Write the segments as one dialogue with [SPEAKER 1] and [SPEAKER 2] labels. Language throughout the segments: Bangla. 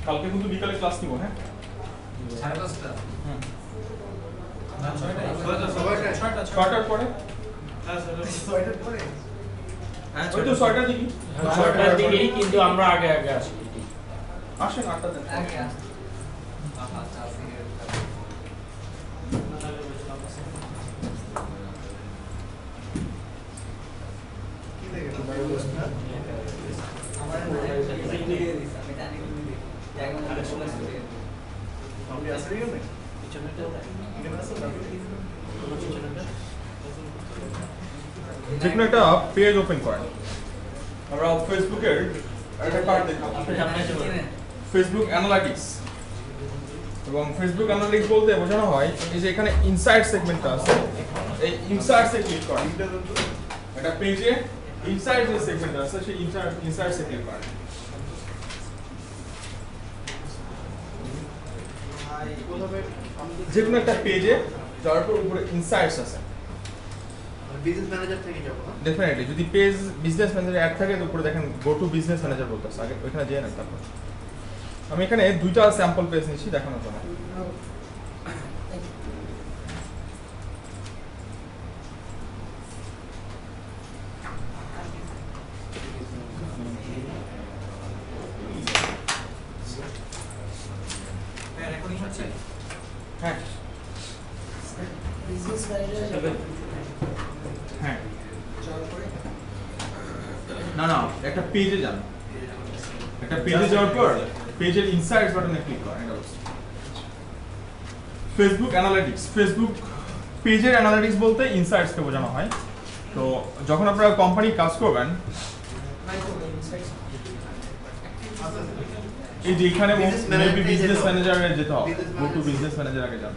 [SPEAKER 1] কালকে কিন্তু বিকালে ক্লাস নিব হ্যাঁ
[SPEAKER 2] 5:30
[SPEAKER 1] হুম
[SPEAKER 2] না
[SPEAKER 1] 6টার পরে
[SPEAKER 2] হ্যাঁ স্যার 6টার পরে হ্যাঁ
[SPEAKER 1] ওই তো 6টার দিকে
[SPEAKER 3] 6টার দিকেই কিন্তু আমরা আগে আগে আসি
[SPEAKER 1] আসেন 8টা দেন
[SPEAKER 2] আগে আসেন আচ্ছা আছে কি দেখে তোমার অবস্থা আমার দিয়ে দিস আমি জানি তুমি জায়গা মতো চলে আসবে আপনি আসলে গেলে পিছনেটা এখানে আসো পিছনেটা
[SPEAKER 1] যেকোনো একটা পেজ ওপেন করেন আমরা ফেসবুকের একটা কার্ড দেখাবো ফেসবুক অ্যানালিটিক্স এবং ফেসবুক অ্যানালিটিক্স বলতে বোঝানো হয় এই যে এখানে ইনসাইট সেগমেন্টটা আছে এই ইনসাইটসে ক্লিক করেন একটা পেজে ইনসাইট যে সেগমেন্ট আছে সেই ইনসাইটসে ক্লিক করেন যেকোনো একটা পেজে যাওয়ার পর উপরে ইনসাইটস আছে
[SPEAKER 2] বিজনেস ম্যানেজার থেকে যাব না
[SPEAKER 1] ডেফিনেটলি যদি পেজ বিজনেস ম্যানেজার অ্যাড থাকে তো উপরে দেখেন গো টু বিজনেস ম্যানেজার বলতেছে আগে ওখানে যেয়ে নেন তারপর আমি এখানে দুইটা স্যাম্পল পেজ নিচ্ছি দেখানোর জন্য
[SPEAKER 2] রেকর্ডিং হচ্ছে
[SPEAKER 1] হ্যাঁ
[SPEAKER 4] বিজনেস ম্যানেজার
[SPEAKER 1] হ্যাঁ
[SPEAKER 4] যাওয়ার পরে
[SPEAKER 1] না না একটা পেজে যান একটা পেজে যাওয়ার পর পেজের ইনসাইটস বাটনে ক্লিক করেন এটা হচ্ছে ফেসবুক অ্যানালিটিক্স ফেসবুক পেজের অ্যানালিটিক্স বলতে ইনসাইটসকে বোঝানো হয় তো যখন আপনারা কোম্পানি কাজ করবেন এই যে এখানে মেবি বিজনেস ম্যানেজারে যেতে হবে গো টু বিজনেস ম্যানেজার আগে যান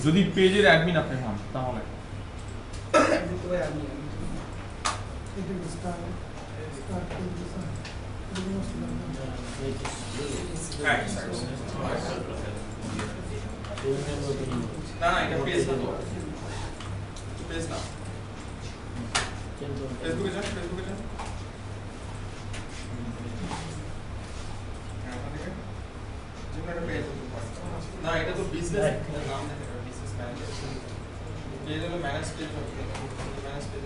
[SPEAKER 1] যদি পেজের অ্যাডমিন আপনি হন তাহলে না না এটা পেজ না তো পেজ না ফেসবুকে যান না এটা তো বিজনেস নাম দেখে বিজনেস ম্যানেজার এই হলো ম্যানেজ পেজ ম্যানেজ পেজ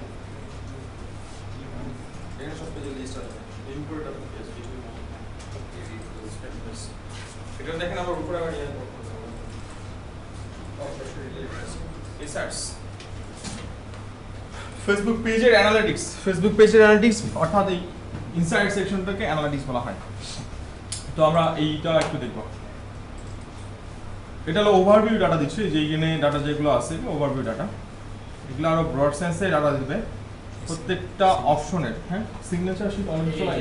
[SPEAKER 1] এখানে সব পেজের লিস্ট আছে ইম্পোর্ট অফ পেজ এটা দেখেন আমার উপরে আবার ইয়ে করতে হবে রিসার্চ ফেসবুক পেজের অ্যানালিটিক্স অর্থাৎ এই ইনসাইড সেকশনটাকে অ্যানালিটিক্স বলা হয় তো আমরা এইটা একটু দেখব এটা হলো ওভারভিউ ডাটা দিচ্ছি যে এখানে ডাটা যেগুলো আছে ওভারভিউ ডাটা এগুলো আরো ব্রড সেন্সে ডাটা দিবে প্রত্যেকটা অপশনের হ্যাঁ সিগনেচার শিট অনেক চলে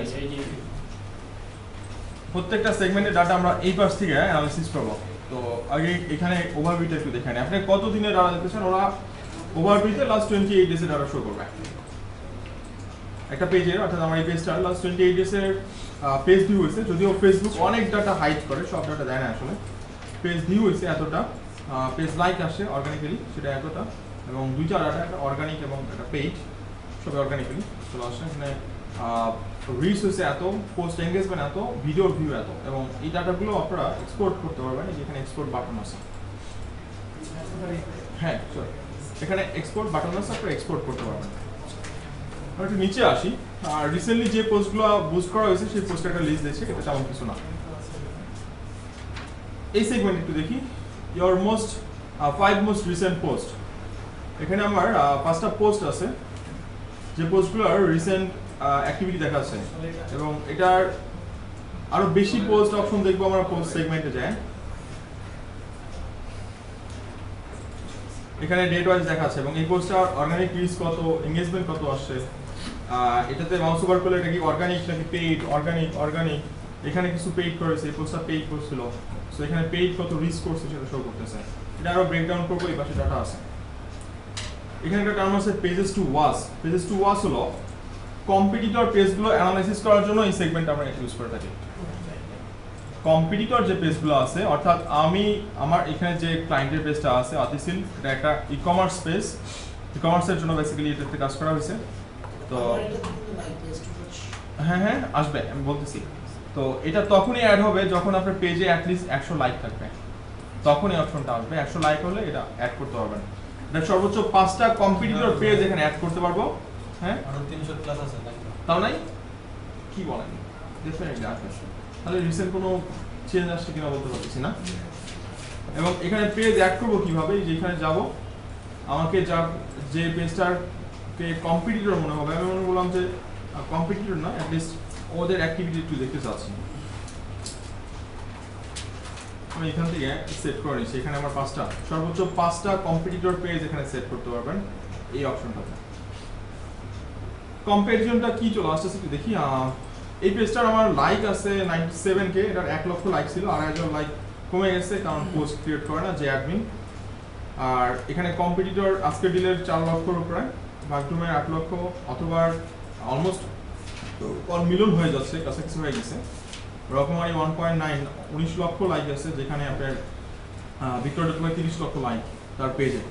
[SPEAKER 1] প্রত্যেকটা সেগমেন্টের ডাটা আমরা এই পাশ থেকে অ্যানালিসিস করব তো আগে এখানে ওভারভিউটা একটু দেখে নিন আপনি কত দিনের ডাটা দেখতেছেন ওরা ওভারভিউতে লাস্ট 28 ডেজের ডাটা শো করবে একটা পেজের অর্থাৎ আমার এই পেজটা লাস্ট 28 ডেজের পেজ ভিউ হয়েছে যদিও ফেসবুক অনেক ডাটা হাইড করে সব ডাটা দেয় না আসলে পেজ ভিউ হয়েছে এতটা পেজ লাইক আসে অর্গানিক্যালি সেটা এতটা এবং দুইটা ডাটা একটা অর্গানিক এবং একটা পেজ সবই অর্গানিক্যালি চলে আসে এখানে রিচ হয়েছে এত পোস্ট এঙ্গেজমেন্ট এত ভিডিও ভিউ এত এবং এই ডাটাগুলো আপনারা এক্সপোর্ট করতে পারবেন যেখানে এক্সপোর্ট বাটন আছে হ্যাঁ এখানে এক্সপোর্ট বাটন আছে আপনারা এক্সপোর্ট করতে পারবেন আমরা একটু নিচে আসি আর রিসেন্টলি যে পোস্টগুলো বুস্ট করা হয়েছে সেই পোস্টের একটা লিস্ট দিয়েছে এটা তেমন কিছু না এই সেগমেন্ট একটু দেখি your most 5 most recent post এখানে আমার 5টা পোস্ট আছে যে পোস্টগুলোর রিসেন্ট অ্যাক্টিভিটি দেখাচ্ছে এবং এটার আরো বেশি পোস্ট অপশন দেখবো আমরা পোস্ট সেগমেন্টে যাই এখানে ডেট ওয়াইজ দেখাচ্ছে এবং এই পোস্টটার অর্গানিক রিচ কত এঙ্গেজমেন্ট কত আসছে এটাতে মাউস ওভার করলে এটা কি অর্গানিক নাকি পেইড অর্গানিক এখানে কিছু পেইড করেছে এই পোস্টটা পেইড করছিল সো এখানে পেইড কত রিচ করছে সেটা শো করতেছে এটা আরো ব্রেকডাউন করবো এই পাশে ডাটা আছে এখানে একটা টার্ম আছে পেজেস টু ওয়াচ হলো কম্পিটিটর পেজগুলো অ্যানালাইসিস করার জন্য এই সেগমেন্ট আমরা ইউজ করে থাকি কম্পিটিটর যে পেজগুলো আছে, অর্থাৎ আমি আমার এখানে যে ক্লায়েন্টের পেজটা আছে আতিসিল, এটা একটা ই-কমার্স পেজ, ই-কমার্সের জন্য বেসিক্যালি এটাতে কাজ করা হয়েছে। তো হ্যাঁ আসবে, আমি বলতেছি। তো এটা তখনই অ্যাড হবে যখন আপনার পেজে অ্যাটলিস্ট 100 লাইক থাকবে, তখনই অপশনটা আসবে। 100 লাইক হলে এটা অ্যাড করতে পারবেন। এটা সর্বোচ্চ 5টা কম্পিটিটর পেজ এখানে অ্যাড করতে পারবো। হ্যাঁ,
[SPEAKER 2] আরো 300 প্লাস আছে
[SPEAKER 1] তাও নাই কি বলেন, ডেফিনেটলি আসবে। তাহলে রিসেন্ট কোনো চেঞ্জ আসছে কিনা বলতে পারছি না। এবং এখানে পেজ অ্যাড করবো কিভাবে, যেখানে যাব আমাকে যে পেজটাকে কম্পিটিটর মনে হবে, আমি মনে করলাম যে কম্পিটিটর না, অ্যাটলিস্ট ওদের অ্যাক্টিভিটি একটু দেখতে চাচ্ছি। আমি এখান থেকে সেট করে নিচ্ছি, এখানে আমার সর্বোচ্চ 5টা কম্পিটিটর পেজ এখানে সেট করতে পারবেন এই অপশনটাতে। কম্পারিজনটা কি চলে আসছে একটু দেখি। এই পেজটার আমার লাইক আছে 97K, এটার 1 লক্ষ লাইক ছিল, 2,500 লাইক কমে গেছে কারণ পোস্ট ক্রিয়েট করে না যে অ্যাডমিন। আর এখানে কম্পিটিটর আজকে ডিলের 4 লক্ষর উপরে, বাগডুমের 8 লক্ষ, অথবা অলমোস্ট 1 মিলিয়ন হয়ে যাচ্ছে, কাছাকাছি হয়ে গেছে। রকমারি 1.9, 19 লক্ষ লাইক আছে, যেখানে আপনার ভিক্টোরিয়া 30 লক্ষ লাইক তার পেজে।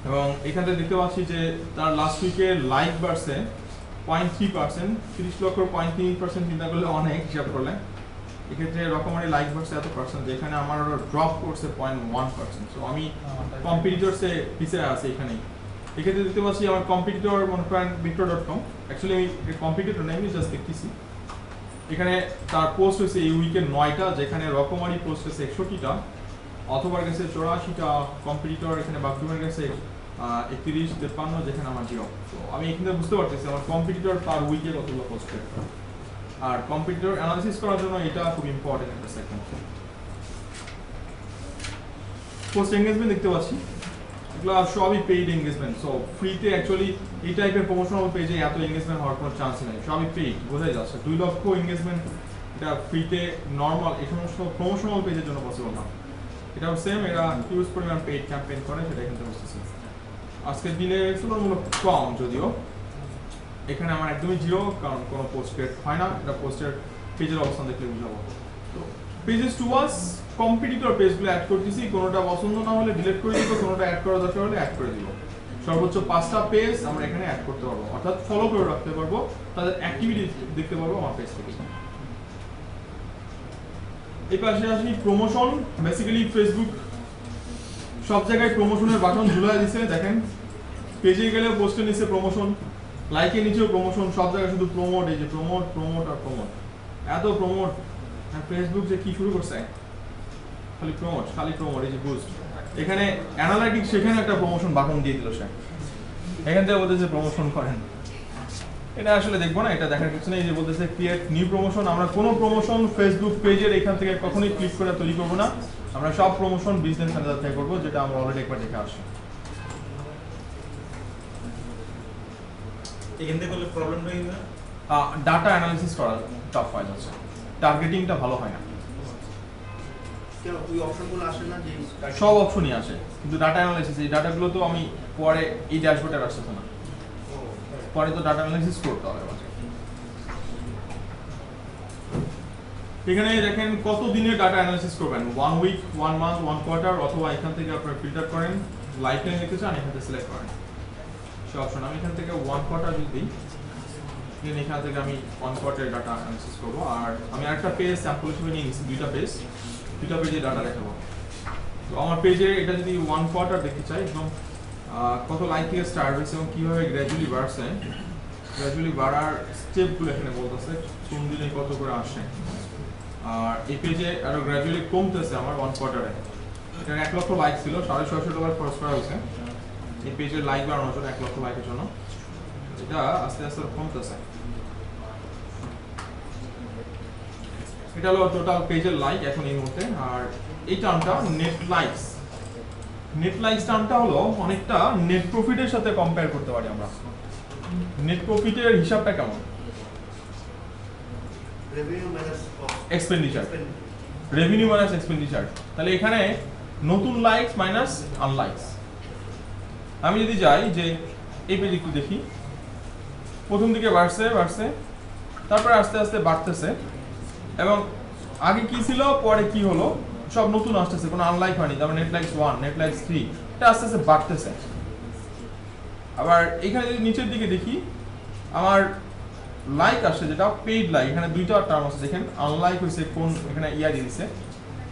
[SPEAKER 1] এবং এখানে দেখতে পাচ্ছি যে তার লাস্ট উইকে লাইক বাড়ছে 0.3%, 30 লক্ষর 0.3% চিন্তা করলে অনেক, হিসাব করলে এক্ষেত্রে রকমারি লাইক বাড়ছে এত পার্সেন্ট, যেখানে আমার ড্রপ করছে 0.1%। সো আমি কম্পিটিটরসে পিছিয়ে আছি এখানেই। এক্ষেত্রে দেখতে পাচ্ছি আমার কম্পিটিটর মনে করেন victor.com, অ্যাকচুয়ালি আমি কম্পিটিটর নেই, আমি জাস্ট দেখতেছি। এখানে তার পোস্ট হয়েছে এই উইকে 9টা, যেখানে রকমারি পোস্ট হয়েছে 61টা, অথবা গেছে 84টা, কম্পিটিটর এখানে বাগডুমের গেছে 31, 53, যেখানে আমার 0। তো আমি এখানে বুঝতে পারতেছি আমার কম্পিটিটর তার উইকে কতগুলো পোস্ট করে। আর কম্পিটিটর অ্যানালাইসিস করার জন্য এটা খুব ইম্পর্টেন্ট একটা সেগমেন্ট। পোস্ট এঙ্গেজমেন্ট দেখতে পাচ্ছি, এগুলো সবই পেইড এঙ্গেজমেন্ট। সো ফ্রিতে অ্যাকচুয়ালি এই টাইপের প্রমোশনাল পেজে এত এঙ্গেজমেন্ট হওয়ার কোনো চান্স নেই, সবই পেইড, বোঝাই যাচ্ছে। 2 লক্ষ এঙ্গেজমেন্ট এটা ফ্রিতে নর্মাল এই সমস্ত প্রমোশনাল পেজের জন্য পসিবল না। এটাও সেম, এরা হিউজ পরিমাণ পেইড ক্যাম্পেইন করে, সেটা এখান থেকে বুঝতেছি। আজকের দিনে তুলনামূলক কম, যদিও এখানে আমার একদমই 0, কারণ কোনো পোস্ট ক্রিয়েট হয় না, এটা পোস্টের পেজের অবস্থান দেখলে বুঝাবো। তো পেজেস টু ওয়াস কম্পিটিটর পেজগুলো অ্যাড করতেছি, কোনোটা পছন্দ না হলে ডিলিট করে দিব, কোনোটা অ্যাড করা দরকার হলে অ্যাড করে দিব। সর্বোচ্চ 5টা পেজ আমরা এখানে অ্যাড করতে পারবো, অর্থাৎ ফলো করে রাখতে পারবো, তাদের অ্যাক্টিভিটি দেখতে পারবো আমার পেজ থেকে। এই পাশে আসি প্রমোশন। বেসিক্যালি ফেসবুক সব জায়গায় প্রমোশনের বাটন ঝুলাই দিছে, দেখেন পেজে গেলে পোস্টের নিচে প্রমোশন, লাইকের নিচেও প্রমোশন, সব জায়গায় শুধু প্রমোট, এই যে প্রমোট প্রমোট আর প্রমোট, এত প্রমোট। ফেসবুক যে কি শুরু করছে, খালি প্রমোট খালি প্রমোট। এই যে বুস্ট, এখানে অ্যানালাইটিক্স, সেখানে একটা প্রমোশন বাটন দিয়ে দিল সে, এখান থেকে বলতেছে প্রমোশন করেন। এটা আসলে দেখবো না, এটা দেখার কিছু নেই। এই যে বলতেছে ক্রিয়েট নিউ প্রমোশন, আমরা কোনো প্রমোশন ফেসবুক পেজের এখান থেকে কখনোই ক্লিক করে তৈরি করবো না, আমরা সব প্রমোশন বিজনেস ম্যানেজার থেকে করবো, যেটা আমরা অলরেডি একবার দেখে আসছি।
[SPEAKER 2] এখান থেকে করলে প্রবলেম নেই না,
[SPEAKER 1] ডাটা অ্যানালিসিস করা টাফ হয়ে যাচ্ছে, টার্গেটিংটা ভালো হয় না।
[SPEAKER 4] কেন ওই অপশনগুলো আসে না যে
[SPEAKER 1] সব অপশনই আসে, কিন্তু ডাটা অ্যানালাইসিস, এই ডাটাগুলো তো আমি পরে এই ড্যাশবোর্ডে আসছে না, পরে তো ডাটা অ্যানালাইসিস করতে হবে। এখানে দেখেন কত দিনের ডাটা অ্যানালাইসিস করবেন, 1 উইক, 1 মান্থ, 1 কোয়ার্টার, অথবা এখান থেকে আপনারা ফিল্টার করেন, লাইফ টাইম নিতে চান এখান থেকে সিলেক্ট করেন সে অপশন। আমি এখান থেকে 1 কোয়ার্টার যদি দিই, এখান থেকে আমি 1 কোয়ার্টার ডাটা অ্যানালাইসিস করবো। আর আমি একটা পেজ স্যাম্পল হিসেবে নিয়ে নিচ্ছি, 2টা পেজে ডাটা দেখাবো। তো আমার পেজে এটা যদি 1 কোয়ার্টার দেখতে চাই, একদম কত লাইক থেকে স্টার্ট হয়েছে এবং কীভাবে গ্র্যাজুয়ালি বাড়ছে, গ্র্যাজুয়ালি বাড়ার স্টেপগুলো এখানে বলতেছে, কোন দিনে কত করে আসে। আর এই পেজে আরো গ্র্যাজুয়ালি কমতেছে আমার 1 কোয়ার্টারে। এটা 1 লক্ষ লাইক ছিল, $650 খরচ করা হয়েছে এই পেজের লাইক বাড়ানোর জন্য, 1 লক্ষ লাইকের জন্য। এটা আস্তে আস্তে কমতেছে। এটা হলো টোটাল পেজের লাইক এখন এই মুহূর্তে। আর এই টার্মটা নেট লাইকস টার্মটা হলো অনেকটা নেট প্রফিটের সাথে কম্পেয়ার করতে পারি আমরা। নেট প্রফিটের হিসাবটা কেমন?
[SPEAKER 4] Revenue minus
[SPEAKER 1] expenditure, revenue minus expenditure. তাহলে এখানে নতুন লাইকস মাইনাস আনলাইকস। আমি যদি যাই যে এই পেজ একটু দেখি, প্রথম দিকে বাড়ছে, তারপরে আস্তে আস্তে বাড়তেছে, এবং আগে কি ছিল পরে কি হলো সব নতুন আসতেছে, কোনো আনলাইক হয়নি। তারপর নেট লাইকস 1, নেট লাইকস 3, এটা আস্তে আস্তে বাড়তেছে। আবার এখানে যদি নিচের দিকে দেখি আমার লাইক আসছে, যেটা পেইড লাইক, এখানে দুইটা টার্ম আছে দেখেন, আনলাইক হয়েছে কোন, এখানে দিয়ে দিছে,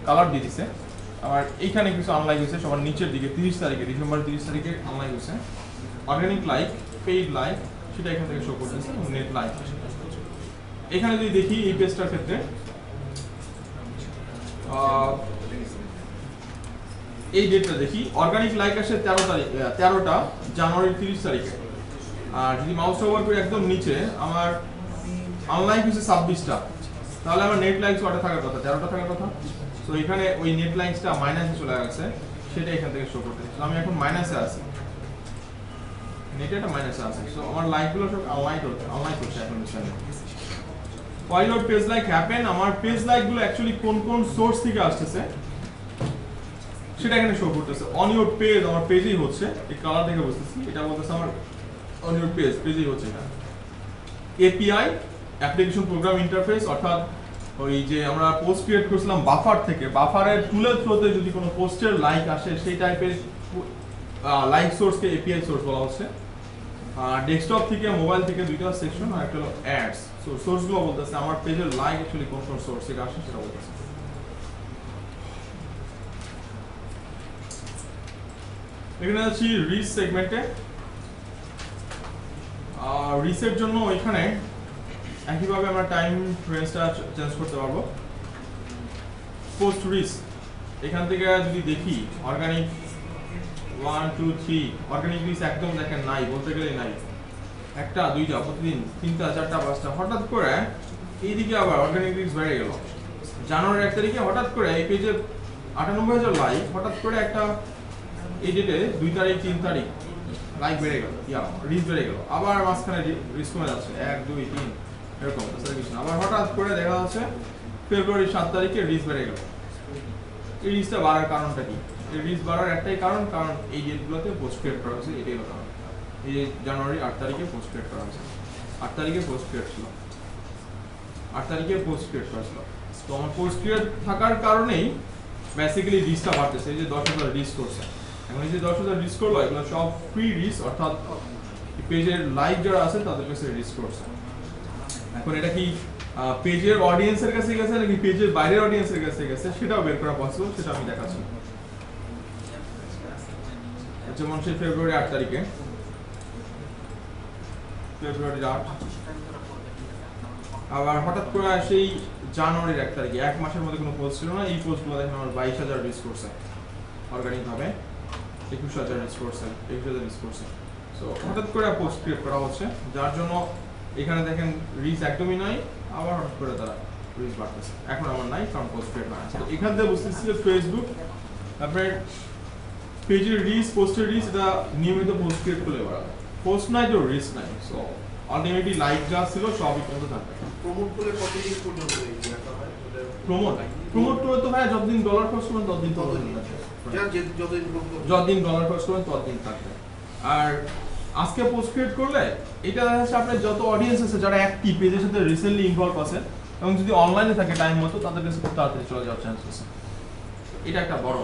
[SPEAKER 1] কালার দিয়ে দিছে। আবার এইখানে কিছু আনলাইক হয়েছে সবার নিচের দিকে 30 তারিখে, ডিসেম্বর 30 তারিখে আনলাইক হয়েছে। অর্গানিক লাইক, পেইড লাইক, সেটা এখান থেকে শো করতেছে, নেট লাইক। এখানে যদি দেখি এই পেজটার ক্ষেত্রে এই ডেটটা দেখি, অর্গানিক লাইক আসে 13টা জানুয়ারি 30 তারিখে। আর যদি মাউস ওভার করে একদম নিচে আমার আনলাইক হচ্ছে 26টা, তাহলে আমার নেট লাইকস ওটা থাকার কথা 13টা থাকার কথা। তো এখানে ওই নেট লাইকসটা মাইনাসে চলে গেছে, সেটা এখান থেকে শো করতেছে। আমি এখন মাইনাসে আছি, নেটে এটা মাইনাসে আছে। সো আমার লাইকগুলো সব আনলাইক হচ্ছে এখন বিষয়ে। Why your page like happen? আমার পেজ লাইকগুলো অ্যাকচুয়ালি কোন কোন সোর্স থেকে আসতেছে সেটা এখানে শো করতেছে। অন ইউর পেজ, আমার পেজেই হচ্ছে, এই কালার দেখে বুঝতেছি এটা বলতেছে আমার অন ইউর পেজেই হচ্ছে এটা। এপিআই, অ্যাপ্লিকেশন প্রোগ্রাম ইন্টারফেস, অর্থাৎ ওই যে আমরা পোস্ট ক্রিয়েট করেছিলাম বাফার থেকে, বাফারের টুলের থ্রুতে যদি কোনো পোস্টের লাইক আসে সেই টাইপের লাইক সোর্সকে এপিআই সোর্স বলা হচ্ছে। ডেস্কটপ থেকে, মোবাইল থেকে দুইটা সেকশন, আর একটা হলো অ্যাডস। সো সোর্সগুলো বলতেছে আমার পেজের লাইক অ্যাকচুয়ালি কোন কোন সোর্স থেকে আসে সেটা বলতেছে। এখানে আছি রিচ সেগমেন্টে। রিচের জন্য এখানে একইভাবে আমরা টাইম রেঞ্জটা চেঞ্জ করতে পারবো। পোস্ট রিচ, এখান থেকে যদি দেখি অর্গানিক 1 2 3, অর্গানিক রিচ একদম দেখেন নাই, বলতে গেলে নাই, একটা দুইটা প্রতিদিন, তিনটা চারটা পাঁচটা। হঠাৎ করে এইদিকে আবার অর্গানিক রিচ বেড়ে গেল জানুয়ারির 1 তারিখে। হঠাৎ করে এই পেজে 98,000 লাইক, হঠাৎ করে একটা এই ডেটে 2 তারিখ 3 তারিখ লাইক বেড়ে গেল, রিচ বেড়ে গেল। আবার মাঝখানে রিচ কমে যাচ্ছে 1 2 3 এরকম। আবার হঠাৎ করে দেখা যাচ্ছে ফেব্রুয়ারি 7 তারিখে রিচ বেড়ে গেল। এই রিচটা বাড়ার কারণটা কি? এই রিচ বাড়ার একটাই কারণ এই ডেটগুলোতে পোস্ট ক্রিয়েট করা হয়েছে, এটাই হলো কারণ। এই যে জানুয়ারি 8 তারিখে পোস্ট ক্রিয়েট করা হয়েছে, 8 তারিখে পোস্ট ক্রিয়েট ছিল, 8 তারিখে পোস্ট ক্রিয়েট করা ছিল। তো আমার পোস্ট ক্রিয়েট থাকার কারণেই বেসিক্যালি রিচটা বাড়তেছে। এই যে 10,000 রিচ করছে, এখন এই যে 10,000 রিচ করলো, এগুলো সব ফ্রি রিচ, অর্থাৎ পেজের লাইক যারা আছে তাদের কাছে রিচ করছে। এখন এটা কি পেজের অডিয়েন্সের কাছে গেছে নাকি পেজের বাইরের অডিয়েন্সের কাছে গেছে সেটাও বের করা পসিবল, সেটা আমি দেখাচ্ছি। যেমন সেই ফেব্রুয়ারি 8 তারিখে, ফেব্রুয়ারি 8, আবার হঠাৎ করে সেই জানুয়ারির 1 তারিখে, 1 মাসের মধ্যে কোনো পোস্ট ছিল না, এই পোস্টগুলো দেখেন আমার 22,000 রিচ করছে অর্গানিক ভাবে, 21,000 রিচ করছে, 21,000 রিচ করছে। সো হঠাৎ করে পোস্ট ক্রিয়েট করা হচ্ছে, যার জন্য এখানে দেখেন রিচ একদমই নাই, আবার হঠাৎ করে তারা রিচ বাড়তেছে। এখন আমার নাই, কারণ পোস্ট ক্রিয়েট না। তো এখান থেকে বুঝতেছি যে ফেসবুক আপনার পেজের রিচ, পোস্টের রিচ, এটা নিয়মিত পোস্ট ক্রিয়েট করলে বাড়াবে। পোস্ট নাই তো রিচ নাই, সো আলটিমেটলি লাইক যা ছিল সবই কমতে থাকবে।
[SPEAKER 4] প্রমোট করলে কতদিন পর্যন্ত এই রাখা হয়?
[SPEAKER 1] প্রমোট করে তো ভাই যতদিন ডলার খরচ করবেন ততদিন যতদিন ডলার খরচ করবেন ততদিন থাকবে। আর আজকে পোস্ট ক্রিয়েট করলে এটা দেখা যাচ্ছে আপনার যত অডিয়েন্স আছে যারা অ্যাক্টিভ পেজের সাথে রিসেন্টলি ইনভলভ আছে এবং যদি অনলাইনে থাকে টাইম মতো, তাদের কাছে খুব তাড়াতাড়ি চলে যাওয়ার চান্স আছে। এটা একটা বড়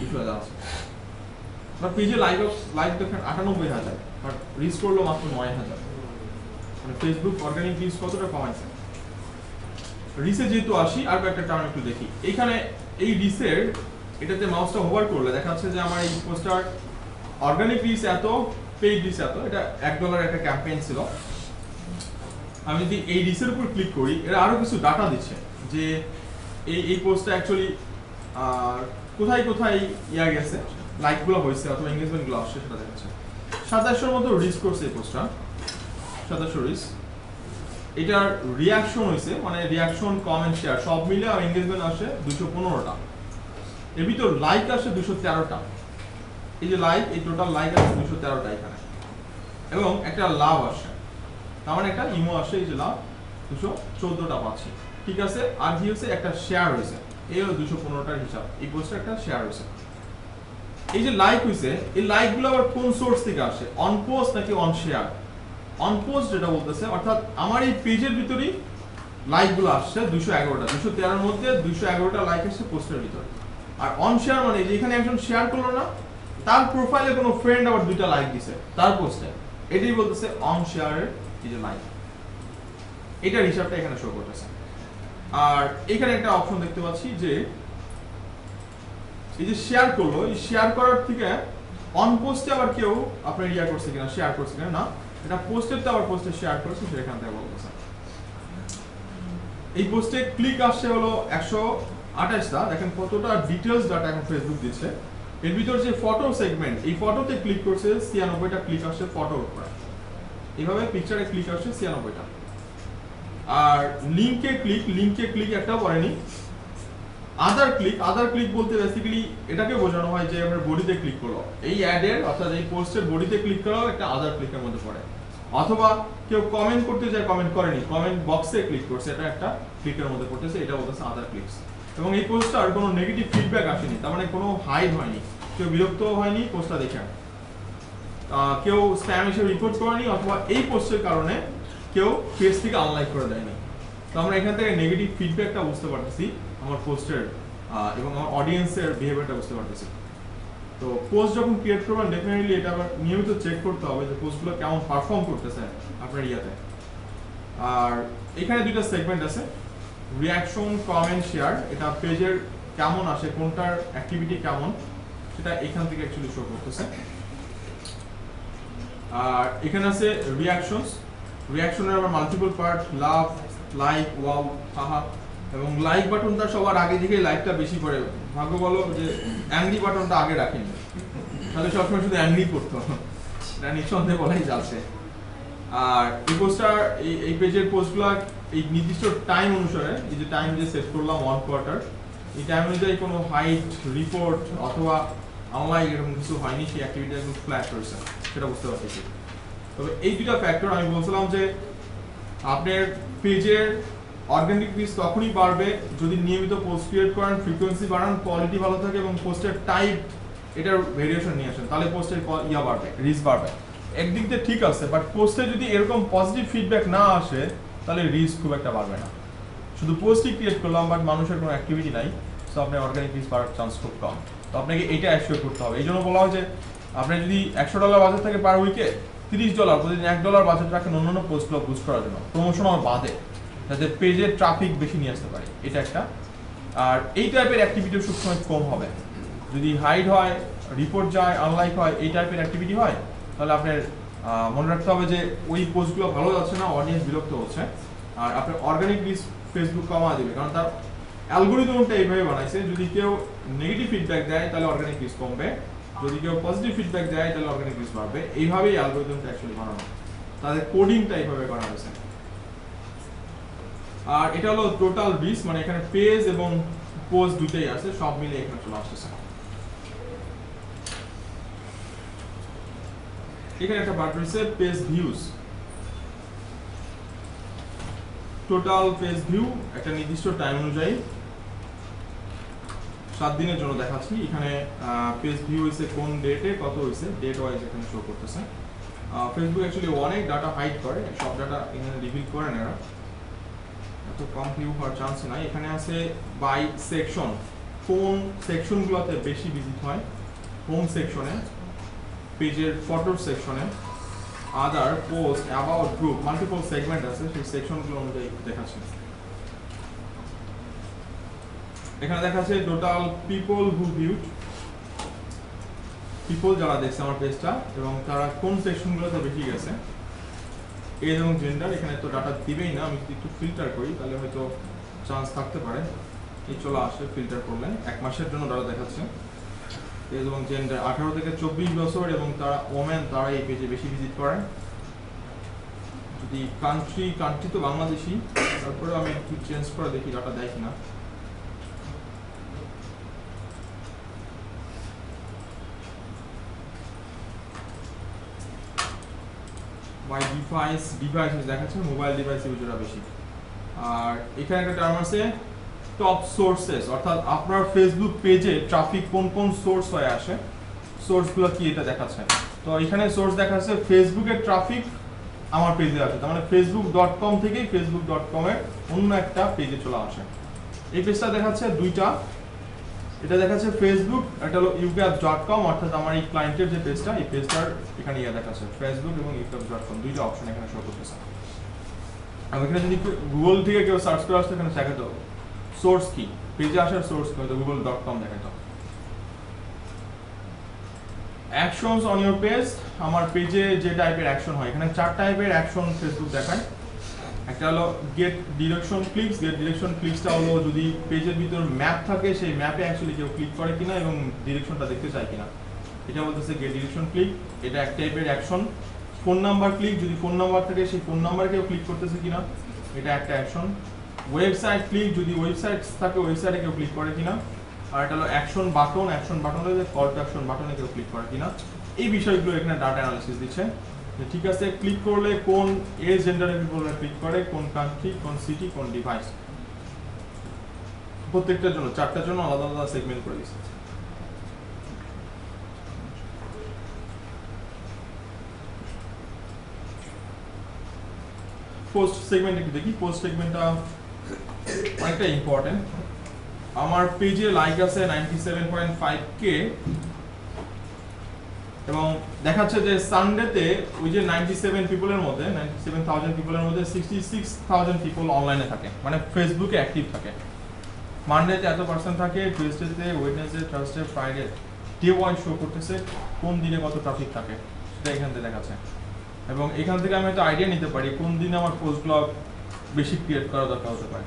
[SPEAKER 1] ইস্যু আছে। আপনার পেজে লাইক দেখেন 98,000, বাট রিচ করলো মাত্র 9,000। মানে ফেসবুক অর্গানিক রিচ কতটা কমাইছে। রিচে যেহেতু আসি, আর একটা টার্ম একটু দেখি। এইখানে এই রিচের এটাতে মাউসটা হোভার করলে দেখা যাচ্ছে যে আমার এই পোস্টার অর্গানিক রিচ এত, পেইড রিচ এত। এটা $1 একটা ক্যাম্পেইন ছিল। আমি যদি এই রিচের উপর ক্লিক করি, এরা আরো কিছু ডাটা দিচ্ছে যে এই পোস্টটা অ্যাকচুয়ালি কোথায় কোথায় গেছে, লাইকগুলো হয়েছে অথবা এঙ্গেজমেন্টগুলো আসছে সেটা দেখাচ্ছে। 2700 মতো রিচ করছে এই পোস্টটা, 2700 রিচ। এটার রিয়াকশন হয়েছে, মানে রিয়াকশন, কমেন্ট, শেয়ার সব মিলে আর এঙ্গেজমেন্ট আসে 215টা। এর ভিতর লাইক আসে 213টা। এই যে লাইক, এই টোটাল লাইক আসে 213টা এখানে, এবং একটা লাভ আসে, তার মানে একটা ইমো আসে, এই যে লাভ 214টা পাচ্ছি। ঠিক আছে, আর কি হচ্ছে, একটা শেয়ার হয়েছে, এই হলো 215টার হিসাব। এই পোস্টে একটা শেয়ার হয়েছে। এই যে লাইক হয়েছে, এই লাইকগুলো আবার কোন সোর্স থেকে আসে, অন পোস্ট নাকি অন শেয়ার? অন পোস্ট যেটা বলতেছে, অর্থাৎ আমার এই পেজের ভিতরেই লাইকগুলো আসছে 211টা, 213 মধ্যে 211টা লাইক আসছে পোস্টের ভিতরে। আর অন শেয়ার মানে যে এখানে একজন শেয়ার করলো না, তার প্রোফাইলে কোনো ফ্রেন্ড আবার 2টা লাইক দিছে তার পোস্টে, এটাই বলতেছে অন শেয়ারের এই যে লাইক, এটার হিসাবটা এখানে শো করতেছে। আর এখানে একটা অপশন দেখতে পাচ্ছি যে এই যে শেয়ার করলো, এই শেয়ার করার থেকে অন পোস্টে আবার কেউ আপনার ইয়া করছে কিনা, শেয়ার করছে কিনা, না এটা পোস্টের তো আবার পোস্টে শেয়ার করছে সেখান থেকে বলতেছে। এই পোস্টে ক্লিক আসছে হলো 128টা, দেখেন কতটা ডিটেইলস ডাটা এখন ফেসবুক দিচ্ছে। এর ভিতর যে ফটো সেগমেন্ট, এই ফটোতে ক্লিক করছে 96টা ক্লিক আসছে ফটোর উপরে, এইভাবে পিকচারে ক্লিক আসছে 96টা। আর লিংকে ক্লিক একটাও করেনি। আদার ক্লিক বলতে বেসিক্যালি এটাকে বোঝানো হয় যে আমরা বডিতে ক্লিক করলো, এই অ্যাডের অর্থাৎ এই পোস্টের বডিতে ক্লিক করাও একটা আদার ক্লিকের মধ্যে পড়ে। অথবা কেউ কমেন্ট করতে যায়, কমেন্ট করেনি, কমেন্ট বক্সে ক্লিক করছে, এটা একটা ক্লিকের মধ্যে পড়তেছে, এটা বলতেছে আদার ক্লিকস। এবং এই পোস্টটার কোনো নেগেটিভ ফিডব্যাক আসেনি, তার মানে কোনো হাইড হয়নি, কেউ বিরক্ত হয়নি পোস্টটা দেখে, কেউ স্প্যাম হিসেবে রিপোর্ট করেনি, অথবা এই পোস্টের কারণে কেউ পেজ থেকে আনলাইক করে দেয়নি। তো আমরা এখান থেকে নেগেটিভ ফিডব্যাকটা বুঝতে পারতেছি আমার পোস্টের এবং আমার অডিয়েন্সের বিহেভিয়ারটা বুঝতে পারতেছি। তো পোস্ট যখন ক্রিয়েট করবেন ডেফিনেটলি এটা আবার নিয়মিত চেক করতে হবে যে পোস্টগুলো কেমন পারফর্ম করতেছে আপনার ইয়াতে। আর এখানে দুইটা সেগমেন্ট আছে, রিঅ্যাকশন, কমেন্ট, শেয়ার। এটা পেজের কেমন আসে, কোনটার অ্যাক্টিভিটি কেমন, সেটা এখান থেকে অ্যাকচুয়ালি শো করতেছে। আর এখানে আছে রিঅ্যাকশনের আবার মাল্টিপল পার্ট, লাভ, লাইক, ওয়াও, হাহা। এবং লাইক বাটনটা সবার আগে দিকে লাইকটা বেশি করে, ভাগ্য বলো যে অ্যাংরি বাটনটা আগে রাখেনি, তাহলে সবসময় শুধু অ্যাংরি করতো, এটা নিঃসন্দেহে বলাই যাচ্ছে। আর এই পোস্টটা এই পেজের পোস্টগুলো এই নির্দিষ্ট টাইম অনুসারে, এই যে টাইম যে সেট করলাম 1 কোয়ার্টার, এই টাইম অনুযায়ী কোনো হাইট, রিপোর্ট অথবা আনলাইক এরকম কিছু হয়নি, সেই অ্যাক্টিভিটি একদম ফ্ল্যাট হয়েছে, সেটা বুঝতে পারতেছি। তবে এই দুটা ফ্যাক্টর আমি বলছিলাম যে আপনার পেজের অর্গানিক রিচ তখনই বাড়বে যদি নিয়মিত পোস্ট ক্রিয়েট করেন, ফ্রিকোয়েন্সি বাড়ান, কোয়ালিটি ভালো থাকে এবং পোস্টের টাইপ এটার ভেরিয়েশন নিয়ে আসেন, তাহলে পোস্টের ইয়া বাড়বে, রিচ বাড়বে। একদিক দিয়ে ঠিক আছে, বাট পোস্টে যদি এরকম পজিটিভ ফিডব্যাক না আসে তাহলে রিচ খুব একটা বাড়বে না। শুধু পোস্টই ক্রিয়েট করলাম বাট মানুষের কোনো অ্যাক্টিভিটি নাই, তো আপনার অর্গানিক রিচ বাড়ার চান্স খুব কম। তো আপনাকে এটা অ্যাসিওর করতে হবে। এই জন্য বলা হয় যে আপনার যদি $100 বাজেট থাকে পার উইকে, $30 প্রতিদিন $1 বাজেট রাখেন অন্যান্য পোস্টগুলো বুস্ট করার জন্য, প্রমোশন আর বাদে, যাতে পেজের ট্রাফিক বেশি নিয়ে আসতে পারে, এটা একটা। আর এই টাইপের অ্যাক্টিভিটিও সবসময় কম হবে। যদি হাইড হয়, রিপোর্ট যায়, আনলাইক হয়, এই টাইপের অ্যাক্টিভিটি হয়, তাহলে আপনার মনে রাখতে হবে যে ওই পোস্টগুলো ভালো যাচ্ছে না, অডিয়েন্স বিরক্ত হচ্ছে। আর আপনার অর্গানিক রিচ ফেসবুক কমা দেবে, কারণ তার অ্যালগোরিদমটা এইভাবে বানাইছে, যদি কেউ নেগেটিভ ফিডব্যাক দেয় তাহলে অর্গানিক রিচ কমবে, যদি কেউ পজিটিভ ফিডব্যাক দেয় তাহলে অর্গানিক রিচ বাড়বে। এইভাবেই অ্যালগোরিদমটা অ্যাকচুয়ালি বানানো, তাদের কোডিংটা এইভাবে করা হয়েছে। আর এটা হলো টোটাল রিচ, মানে এখানে পেজ এবং পোস্ট দুটোই আছে, সব মিলে এখানে চলে আসছে। এখানে একটা পার্ট রয়েছে page views, total page view একটা নির্দিষ্ট টাইম অনুযায়ী 7 দিনের জন্য দেখাচ্ছি। এখানে পেজ ভিউ হইছে কোন ডেটে কত হইছে, ডেট ওয়াইজ এখানে শো করতেছে। ফেসবুক অ্যাকচুয়ালি অনেক ডাটা হাইড করে, সব ডাটা এখানে রিভিল করে না, এরা এত কম ভিউ হওয়ার চান্স নাই। এখানে আছে বাই সেকশন, কোন সেকশনগুলোতে বেশি ভিজিট হয়, হোম সেকশনে, পেজের ফটোর সেকশনে, other, post, about, group, multiple segment আছে, সেই সেকশনগুলো অনুযায়ী দেখাচ্ছে। এখানে দেখাচ্ছে total people who viewed, people যারা দেখছে আমার পেজটা এবং তারা কোন সেকশনগুলোতে বেশি গেছে, এজ এবং জেন্ডার। এখানে তো ডাটা দিবেই না, আমি যদি একটু ফিল্টার করি তাহলে হয়তো চান্স থাকতে পারে, এই চলে আসে ফিল্টার করলে 1 মাসের জন্য ডাটা দেখাচ্ছে। এজ এবং জেন্ডার 18 থেকে 24 বছর এবং তারা ওমেন, তারা এই পেজে বেশি ভিজিট করে। যদি কান্ট্রি তো বাংলাদেশি, তারপরে আমি একটু চেঞ্জ করে দেখি ডাটা দেয় কিনা। বাই ডিভাইস দেখাচ্ছে, মোবাইল ডিভাইস ইউজাররা বেশি। আর এখানে একটা টার্ম আছে টপ সোর্সেস, অর্থাৎ আপনার ফেসবুক পেজে ট্রাফিক কোন কোন সোর্স হয়ে আসে, সোর্সগুলো কি এটা দেখাচ্ছে। তো এখানে সোর্স দেখাচ্ছে ফেসবুকের ট্রাফিক আমার পেজে আসে, তার মানে facebook.com থেকে facebook.com এর অন্য একটা পেজে চলে আসে। এই পেজটা দেখাচ্ছে দুইটা, এটা দেখাচ্ছে ফেসবুক, এটা হলো ucap.com, অর্থাৎ আমার এই ক্লায়েন্টের যে পেজটা, এই পেজটার এখানে দেখাচ্ছে ফেসবুক এবং ucap.com দুইটা অপশন এখানে শো করতেছে। আমি এখানে যদি গুগল থেকে কেউ সার্চ করে আসতে এখানে দেখাতো সোর্স কি, পেজে আসার সোর্স কি, হয়তো google.com দেখাতো। অ্যাকশনস অন ইওর পেজ, আমার পেজে যে টাইপের অ্যাকশন হয়, এখানে 4 টাইপের অ্যাকশন ফেসবুক দেখায়। একটা হলো get direction clicks, get direction ক্লিকসটা হলো যদি পেজের ভিতর ম্যাপ থাকে সেই ম্যাপে অ্যাকচুয়ালি কেউ ক্লিক করে কিনা এবং ডিরেকশনটা দেখতে চায় কিনা, এটা বলতেছে গেট ডিরেকশন ক্লিক, এটা এক টাইপের অ্যাকশন। ফোন নাম্বার ক্লিক, যদি ফোন নাম্বার থাকে সেই ফোন নাম্বারে কেউ ক্লিক করতেছে কিনা, এটা একটা অ্যাকশন। ওয়েবসাইট ক্লিক, যদি ওয়েবসাইট থাকে ওয়েবসাইটে কেউ ক্লিক করে কিনা। আর এটা হলো অ্যাকশন বাটন, অ্যাকশন বাটন হলে কল টু অ্যাকশন বাটনে কেউ ক্লিক করে কিনা। এই বিষয়গুলো এখানে ডাটা অ্যানালিসিস দিচ্ছে। ঠিক আছে, ক্লিক করলে কোন এজ জেন্ডারের পিপলরা ক্লিক করে, কোন কান্ট্রি, কোন সিটি, কোন ডিভাইস, প্রত্যেকটার জন্য 4টার জন্য আলাদা আলাদা সেগমেন্ট করে দিচ্ছে। পোস্ট সেগমেন্ট একটু দেখি, পোস্ট সেগমেন্টটা অনেকটা ইম্পর্টেন্ট। আমার পেজে লাইক আছে 97.5k এবং দেখাচ্ছে যে সানডেতে ওই যে 97 পিপলের মধ্যে 97,000 পিপলের মধ্যে 66,000 পিপল অনলাইনে থাকে, মানে ফেসবুকে অ্যাক্টিভ থাকে। মানডেতে এত পার্সেন্ট থাকে, টিউসডেতে, Wednesday, Thursday, Friday, day wise show করতেছে কোন দিনে কত ট্রাফিক থাকে, সেটা এখান থেকে দেখাচ্ছে। এবং এখান থেকে আমি একটা আইডিয়া নিতে পারি কোন দিনে আমার পোস্টগুলো বেশি ক্রিয়েট করা দরকার হতে পারে।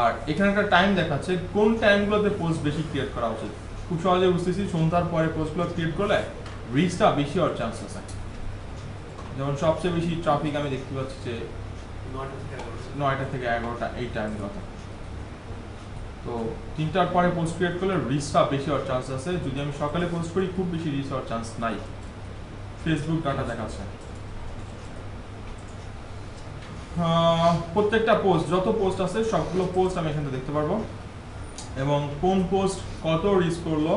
[SPEAKER 1] আর এখানে একটা টাইম দেখাচ্ছে কোন টাইমগুলোতে পোস্ট বেশি ক্রিয়েট করা উচিত। খুব সহজে বুঝতেছি, সন্ধ্যার পরে পোস্টগুলো ক্রিয়েট করলে রিচটা বেশি হওয়ার চান্স আছে। যেমন সবচেয়ে বেশি ট্রাফিক আমি দেখতে পাচ্ছি যে 9টা থেকে 11টা, এই টাইমগুলোতে। তো 3টার পরে পোস্ট ক্রিয়েট করলে রিচটা বেশি হওয়ার চান্স আছে। যদি আমি সকালে পোস্ট করি খুব বেশি রিচ হওয়ার চান্স নাই, ফেসবুক ডাটা দেখাচ্ছে। প্রত্যেকটা পোস্ট, যত পোস্ট আছে সবগুলো পোস্ট আমি এখানে দেখতে পারবো এবং কোন পোস্ট কত রিচ করলো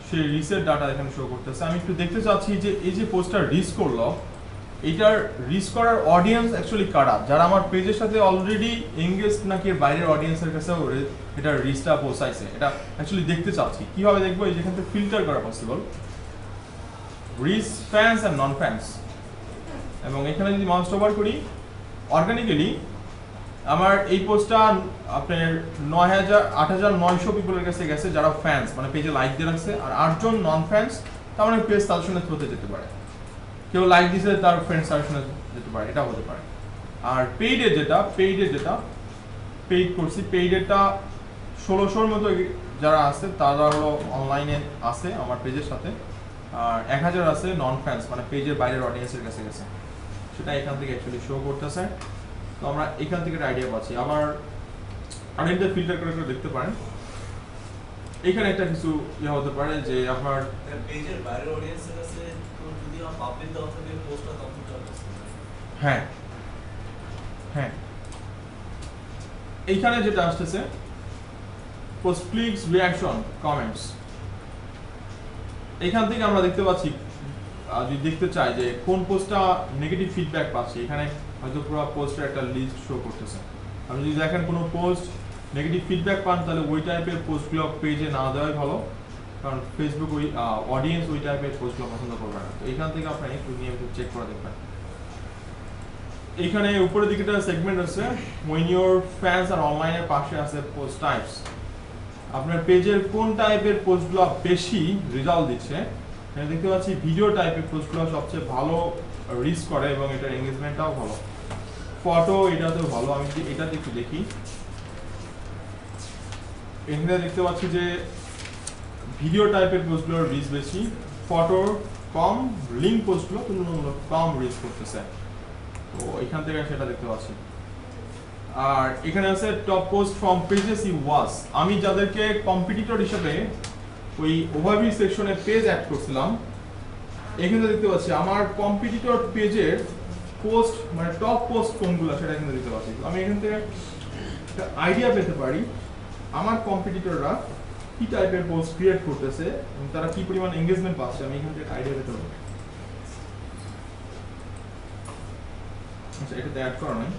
[SPEAKER 1] সেই রিচের ডাটা এখানে শো করতেছে। আমি একটু দেখতে চাচ্ছি যে এই যে পোস্টটা রিচ করলো, এইটার রিচ করার অডিয়েন্স অ্যাকচুয়ালি কারা, যারা আমার পেজের সাথে অলরেডি এঙ্গেজ নাকি বাইরের অডিয়েন্সের কাছেও এটার রিচটা পৌঁছাইছে, এটা অ্যাকচুয়ালি দেখতে চাচ্ছি। কিভাবে দেখবো, এই যেখান থেকে ফিল্টার করা possible, reach, fans and non fans. এবং এখানে যদি মাউস ওভার করি, অর্গানিক্যালি আমার এই পোস্টটা আপনার 8,900 পিপলের কাছে গেছে যারা ফ্যান্স, মানে পেজে লাইক দিয়ে রাখছে, আর 8 জন নন ফ্যান্স, তার মানে পেজ সাজেশনে থ্রুতে যেতে পারে, কেউ লাইক দিয়েছে তার ফ্রেন্ড সাজেশনে যেতে পারে, এটা হতে পারে। আর পেইডের যেটা পেইড করছি, পেইডেরটা 1600-র মতো যারা আছে তারা হলো অনলাইনে আছে আমার পেজের সাথে, আর 1000 আছে নন ফ্যান্স, মানে পেজের বাইরের অডিয়েন্সের কাছে গেছে, সেটা এখান থেকে অ্যাকচুয়ালি শো করতেছে। তো আমরা এখান থেকে একটা আইডিয়া পাচ্ছি। আবার আরেকটা ফিল্টার করে দেখতে পারেন, এখানে একটা কিছু ইয়ে হতে পারে যে আপনার
[SPEAKER 2] পেজের বাইরের অডিয়েন্সের কাছে যদি আমার পাবলিক দেওয়া থাকে পোস্টটা তখন
[SPEAKER 1] হ্যাঁ এইখানে যেটা আসতেছে পোস্ট ক্লিকস, রিঅ্যাকশন, কমেন্টস, এখান থেকে আমরা দেখতে পাচ্ছি যদি দেখতে চাই যে কোন পোস্টটা নেগেটিভ ফিডব্যাক পাচ্ছে, এখানে হয়তো পুরো পোস্টের একটা লিস্ট শো করতেছে। আপনি যদি দেখেন কোনো পোস্ট নেগেটিভ ফিডব্যাক পান তাহলে ওই টাইপের পোস্টগুলো পেজে না দেওয়াই ভালো, কারণ ফেসবুক ওই অডিয়েন্স ওই টাইপের পোস্টগুলো পছন্দ করবে না। তো এইখান থেকে আপনি একটু নিয়ে চেক করে দেখবেন। এইখানে উপরের দিকে একটা সেগমেন্ট আছে, when your fans are online এর পাশে আছে পোস্ট টাইপস। আপনার পেজের কোন টাইপের পোস্টগুলো বেশি রেজাল্ট দিচ্ছে, এখানে দেখতে পাচ্ছি ভিডিও টাইপের পোস্টগুলো সবচেয়ে ভালো রিচ করে এবং এটার এঙ্গেজমেন্টটাও ভালো। ফটো এটাতেও ভালো। আমি যদি এটাতে একটু দেখি, এখানে দেখতে পাচ্ছি যে ভিডিও টাইপের পোস্টগুলোর রিচ বেশি, ফটোর কম, লিঙ্ক পোস্টগুলো তুলনামূলক কম রিচ করতেছে। তো এখান থেকে সেটা দেখতে পাচ্ছি। আর এখানে আছে top post from pages you watch. আমি যাদেরকে কম্পিটিটর হিসেবে ওই ওভারভিউ সেকশনে পেজ অ্যাড করছিলাম, এখানে দেখতে পাচ্ছি আমার কম্পিটিটর পেজের পোস্ট, মানে টপ পোস্ট কোনগুলো সেটা এখানে দেখতে পাচ্ছি। আমি এখান থেকে একটা আইডিয়া পেতে পারি আমার কম্পিটিটররা কি টাইপের পোস্ট ক্রিয়েট করতেছে এবং তারা কি পরিমাণ এঙ্গেজমেন্ট পাচ্ছে, আমি এখান থেকে আইডিয়া পেতে পারি। আচ্ছা এটাতে অ্যাড করা নাই।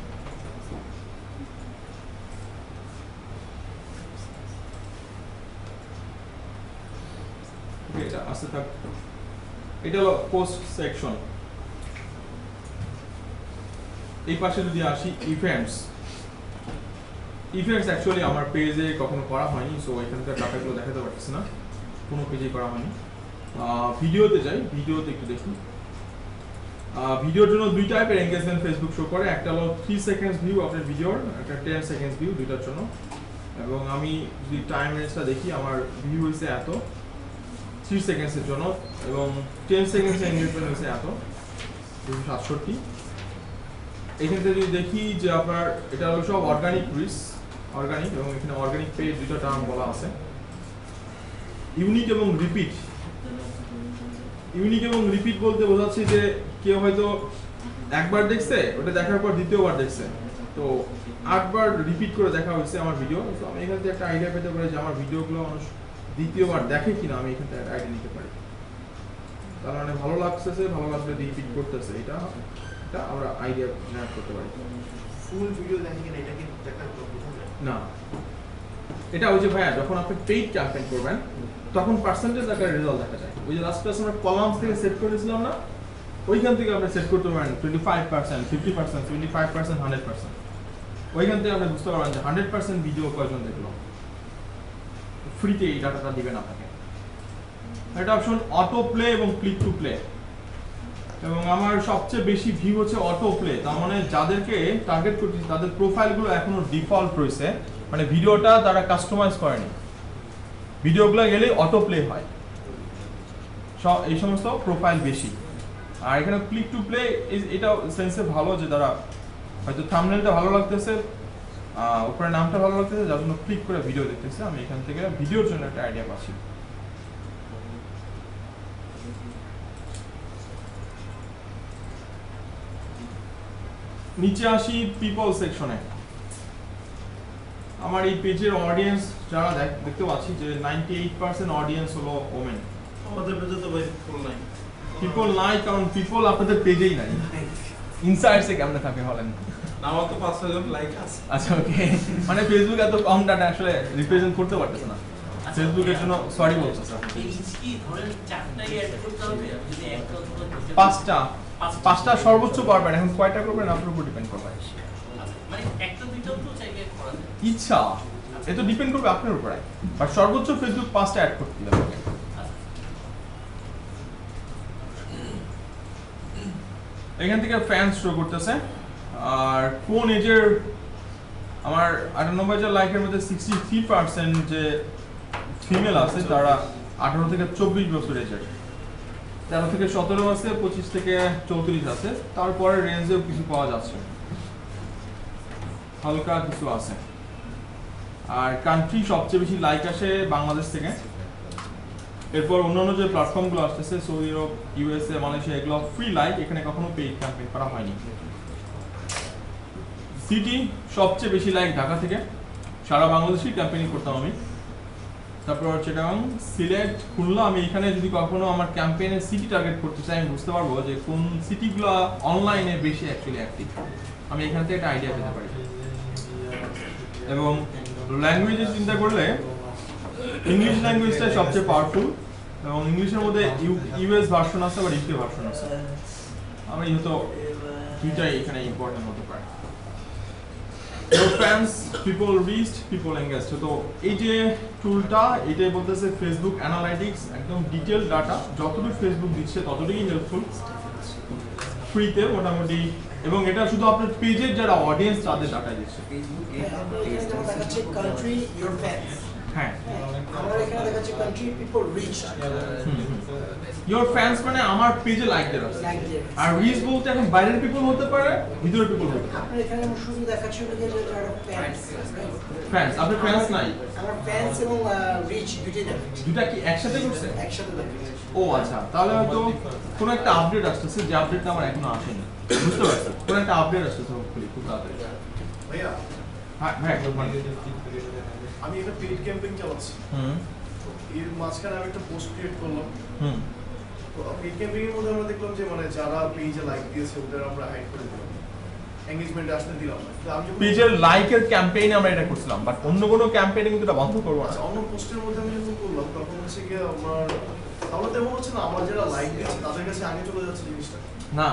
[SPEAKER 1] এটা আসতে থাক। এটা হলো পোস্ট সেকশন। এই পাশে যদি আসি ইভেন্টস অ্যাকচুয়ালি আমার পেজে কখনো করা হয়নি, সো এখানকার ডাটাগুলো দেখাতে পারতেছি না, কোনো পেজে করা হয়নি। ভিডিওতে যাই, ভিডিওতে একটু দেখি। ভিডিওর জন্য দুই টাইপের এনগেজমেন্ট ফেসবুক শো করে, একটা হলো 3 সেকেন্ডস ভিউ আপনার ভিডিওর, একটা 10 সেকেন্ডস ভিউ, দুইটার জন্য। এবং আমি যদি টাইম রেঞ্জটা দেখি, আমার ভিউ হয়েছে এত 3 সেকেন্ডসের জন্য, এবং 10 সেকেন্ডসের এনগেজমেন্ট হয়েছে এত 267। এখান থেকে যদি দেখি যে আপনার এটা হলো সব অর্গানিক এবং এখানে অর্গানিক পেজ দুটো টার্ম বলা আছে। ইউনিক এবং রিপিট বলতে বোঝাচ্ছে যে কেউ হয়তো একবার দেখছে, ওটা দেখার পর দ্বিতীয়বার দেখছে, তো 8 বার রিপিট করে দেখা হয়েছে আমার ভিডিও। তো আমি এখান থেকে একটা আইডিয়া পেতে পারি যে আমার ভিডিওগুলো মানুষ দ্বিতীয়বার দেখে কিনা, আমি এখান থেকে একটা আইডিয়া নিতে পারি। তার মানে ভালো লাগতেছে, ভালো লাগলে রিপিট করতেছে, এটা আমরা আইডিয়া নেওয়া করতে পারি।
[SPEAKER 4] ফুল ভিডিও দেখেন কিনা এটা কি দেখার বোঝা যায়
[SPEAKER 1] না, এটা ওই যে ভাইয়া যখন আপনি পেইড ক্যাম্পেইন করবেন তখন পার্সেন্টেজ আকারে রেজাল্ট দেখা যায়। ওই যে লাস্ট ক্লাসে আমরা কলামস থেকে সেট করেছিলাম না, ওইখান থেকে আপনি সেট করতে পারেন 25%, 50%, 25%, 100%। ওইখান থেকে আপনি বুঝতে পারবেন যে 100% ভিডিও কয়জন দেখলো। ফ্রিতে এই ডাটাটা দিবেন আপনাকে। এটা অপশন অটো প্লে এবং ক্লিক টু প্লে। এবং আমার সবচেয়ে বেশি ভিউ হচ্ছে অটো প্লে, তার মানে যাদেরকে টার্গেট করছি তাদের প্রোফাইলগুলো এখনো ডিফল্ট রয়েছে, মানে ভিডিওটা তারা কাস্টমাইজ করেনি, ভিডিওগুলো গেলে অটো প্লে হয়, এই সমস্ত প্রোফাইল বেশি। আর এখানে ক্লিক টু প্লে এটা সেন্সে ভালো, যে তারা হয়তো থাম্বনেলটা ভালো লাগতেছে, উপরে নামটা ভালো লাগতেছে, যার জন্য ক্লিক করে ভিডিও দেখতেছে। আমি এখান থেকে ভিডিওর জন্য একটা আইডিয়া পাচ্ছি। নিচে আসি পিপল সেকশনে। আমার এই পেজের অডিয়েন্স যারা দেখতে পাচ্ছি যে 98% অডিয়েন্স হলো ওমেন।
[SPEAKER 4] আমাদের পেজে তো ভাই ফুল নাই,
[SPEAKER 1] পিপল নাই, কারণ পিপল আপনাদের পেজেই নাই। ইনসাইটসে কেমনে থাকে বলেন?
[SPEAKER 4] আমার তো 500 জন লাইক আছে।
[SPEAKER 1] আচ্ছা ওকে, মানে ফেসবুক এত কম ডাটা আসলে রিপ্রেজেন্ট করতে পারতেছে না। ফেসবুকের জন্য সরি বলছি স্যার।
[SPEAKER 3] কি ধরেন চারটাই অ্যাড করতে হবে, যদি একটা
[SPEAKER 1] পাঁচটা সর্বোচ্চ পারবেন, এখন কয়টা করবেন আপনার উপর ডিপেন্ড করবে।
[SPEAKER 3] মানে একটা দুইটাও তো চাইলে করা যায়,
[SPEAKER 1] ইচ্ছা এটা ডিপেন্ড করবে আপনার উপরে, বাট সর্বোচ্চ ফেসবুক 5টা অ্যাড করতে হবে। এখান থেকে ফ্যান্স শো করতেছে, আর কোন এজের আমার 98 জন লাইকের মধ্যে 63% যে ফিমেল আছে তারা 18 থেকে 24 বছর এজের, 13 থেকে 17 আছে, 25 থেকে 34 আছে, তারপরে রেঞ্জেও কিছু পাওয়া যাচ্ছে, হালকা কিছু আছে। আর কান্ট্রি সবচেয়ে বেশি লাইক আসে বাংলাদেশ থেকে, এরপর অন্যান্য যে প্ল্যাটফর্মগুলো আসতেছে সৌদি আরব, ইউএসএ, মালয়েশিয়া, এগুলো ফ্রি লাইক, এখানে কখনো পেইড ক্যাম্পেইন করা হয়নি। সিটি সবচেয়ে বেশি লাইক ঢাকা থেকে, সারা বাংলাদেশেই ক্যাম্পেইনিং করতাম আমি। তারপর চিটাগাং, সিলেট, খুলনা। আমি এখানে যদি কখনো আমার ক্যাম্পেইনের সিটি টার্গেট করতে চাই, আমি বুঝতে পারবো যে কোন সিটিগুলো অনলাইনে বেশি অ্যাকচুয়ালি অ্যাক্টিভ, আমি এখান থেকে একটা আইডিয়া পেতে পারি। এবং ল্যাঙ্গুয়েজে চিন্তা করলে ইংলিশ ল্যাঙ্গুয়েজটা সবচেয়ে পাওয়ারফুল, এবং ইংলিশের মধ্যে ইউএস ভার্সন আছে আবার ইউকে ভার্সন আছে, আমি হয়তো দুইটাই এখানে ইম্পর্টেন্ট হতে পারে। Fans, people reached, people engaged. তো এই যে টুলটা, এটাই বলতেছে ফেসবুক অ্যানালাইটিক্স, একদম ডিটেল ডাটা, যতটুকু ফেসবুক দিচ্ছে ততটুকুই হেল্পফুল, ফ্রিতে মোটামুটি। এবং এটা শুধু আপনার পেজের যারা অডিয়েন্স তাদের ডাটা দিচ্ছে। হ্যাঁ,
[SPEAKER 5] আমার এখানে দেখাচ্ছে country people reach,
[SPEAKER 1] your fans মানে আমার পেজে লাইক দেওয়া আছে, আর রিচ বলতে এখন বাইরের পিপল হতে পারে, ভিতরের পিপল হতে পারে।
[SPEAKER 5] আপনার এখানে শুধু দেখাচ্ছে যে যারা ফ্যান্স,
[SPEAKER 1] ফ্যান্স, আপনার ফ্যান্স নাই?
[SPEAKER 5] আমার ফ্যান্স এবং রিচ দুটোই দেখাচ্ছে।
[SPEAKER 1] দুটা কি একসাথে করছে?
[SPEAKER 5] একসাথে দেখাচ্ছে।
[SPEAKER 1] ও আচ্ছা, তাহলে হয়তো কোনো একটা আপডেট আসতেছে, যে আপডেটটা আমার এখনো আসেনি, বুঝতে পারছি। কোনো একটা আপডেট আসতেছে খুব তাড়াতাড়ি।
[SPEAKER 4] ভাইয়া
[SPEAKER 1] হ্যাঁ হ্যাঁ,
[SPEAKER 4] আমি একটা পেইড ক্যাম্পেইন চালাচ্ছি, এর মাঝখানে আমি একটা পোস্ট ক্রিয়েট করলাম। তো পেইড ক্যাম্পেইনের মধ্যে আমরা দেখলাম যে মানে যারা পেজে লাইক দিয়েছে ওদের আমরা হাইড করে দিলাম। এঙ্গেজমেন্টে আসতে দিলাম না। তো আমি যখন
[SPEAKER 1] পেজের লাইকের ক্যাম্পেইনে আমরা এটা করছিলাম, বাট অন্য কোনো ক্যাম্পেইনে কিন্তু এটা বন্ধ করবো না।
[SPEAKER 4] আচ্ছা, অন্য পোস্টের মধ্যে আমি যখন করলাম তখন হচ্ছে গিয়ে আমার তাহলে তেমন হচ্ছে না, আমার যারা লাইক দিচ্ছে তাদের কাছে আগে চলে যাচ্ছে জিনিসটা।
[SPEAKER 1] না,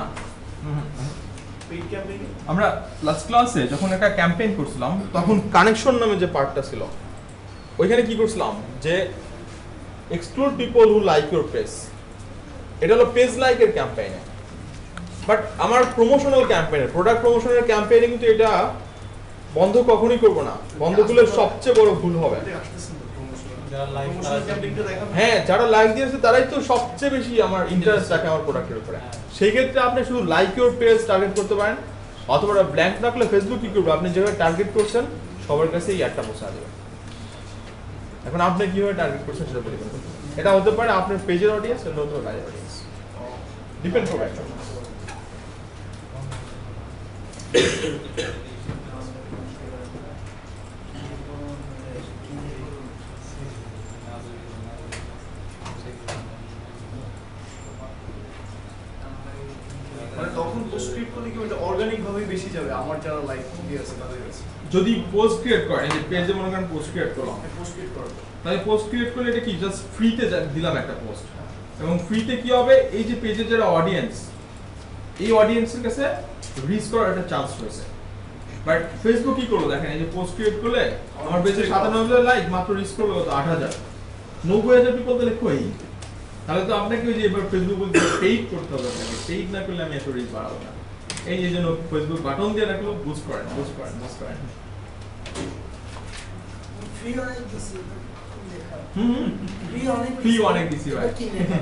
[SPEAKER 4] পেইড ক্যাম্পেইন
[SPEAKER 1] আমরা লাস্ট ক্লাসে যখন একটা ক্যাম্পেইন করছিলাম তখন কানেকশন নামে যে পার্টটা ছিল ওইখানে কি করছিলাম যে exclude people who like your page, এটা হলো পেজ লাইকের ক্যাম্পেইনে। বাট আমার প্রমোশনাল ক্যাম্পেইনে, প্রোডাক্ট প্রমোশনের ক্যাম্পেইনে কিন্তু এটা বন্ধ কখনোই করবো না। বন্ধ করলে সবচেয়ে বড় ভুল হবে।
[SPEAKER 4] আসতেছে না
[SPEAKER 2] যারা like
[SPEAKER 4] প্রমোশনাল ক্যাম্পেইনটা দেখাবে।
[SPEAKER 1] হ্যাঁ, যারা লাইক দিয়েছে তারাই তো সবচেয়ে বেশি আমার ইন্টারেস্ট রাখে আমার প্রোডাক্টের উপরে। সেই ক্ষেত্রে আপনি শুধু লাইক ইউর পেজ টার্গেট করতে পারেন, অথবা ব্ল্যাঙ্ক রাখলে ফেসবুক কি করবে, আপনি যেভাবে টার্গেট করছেন সবার কাছে এই একটা পৌঁছা দেবে। এখন আপনি কিভাবে টার্গেট করছেন সেটা বলবেন। এটা হতে পারে আপনার পেজের অডিয়েন্স, এটা হতে পারে লাইভ অডিয়েন্স, ডিপেন্ড করবে।
[SPEAKER 4] মানে তখন পোস্ট ক্রিয়েট করলে কি ওটা অর্গানিক ভাবে বেশি যাবে আমার যারা লাইক দিয়ে আছে তাদের কাছে।
[SPEAKER 1] যদি পোস্ট ক্রিয়েট করেন, এই যে পেজে মনে করেন পোস্ট ক্রিয়েট করলাম,
[SPEAKER 4] পোস্ট ক্রিয়েট করা
[SPEAKER 1] তাহলে পোস্ট ক্রিয়েট করলে এটা কি জাস্ট ফ্রিতে দিলাম একটা পোস্ট, এবং ফ্রিতে কি হবে, এই যে পেজের যারা অডিয়েন্স, এই অডিয়েন্সের কাছে রিচ করার একটা চান্স রয়েছে। বাট ফেসবুক কি করলো দেখেন, এই যে পোস্ট ক্রিয়েট করলে আমার পেজে 97 লাইক, মাত্র রিচ করলো কত 8000, 90,000 পিপল তাহলে কই? তাহলে তো আপনাকে ওই যে এবার ফেসবুক বলতে পেইড করতে হবে, আপনাকে পেইড না করলে আমি এত রিচ বাড়াবো না। এই যে জন্য ফেসবুক বাটন দিয়ে রাখলো, বুস্ট করেন, বুস্ট করেন, বুস্ট করেন।
[SPEAKER 5] ফ্রি অনেক দিছি লেখা
[SPEAKER 1] ফ্রি অনেক দিছি ভাই,
[SPEAKER 5] কি লেখা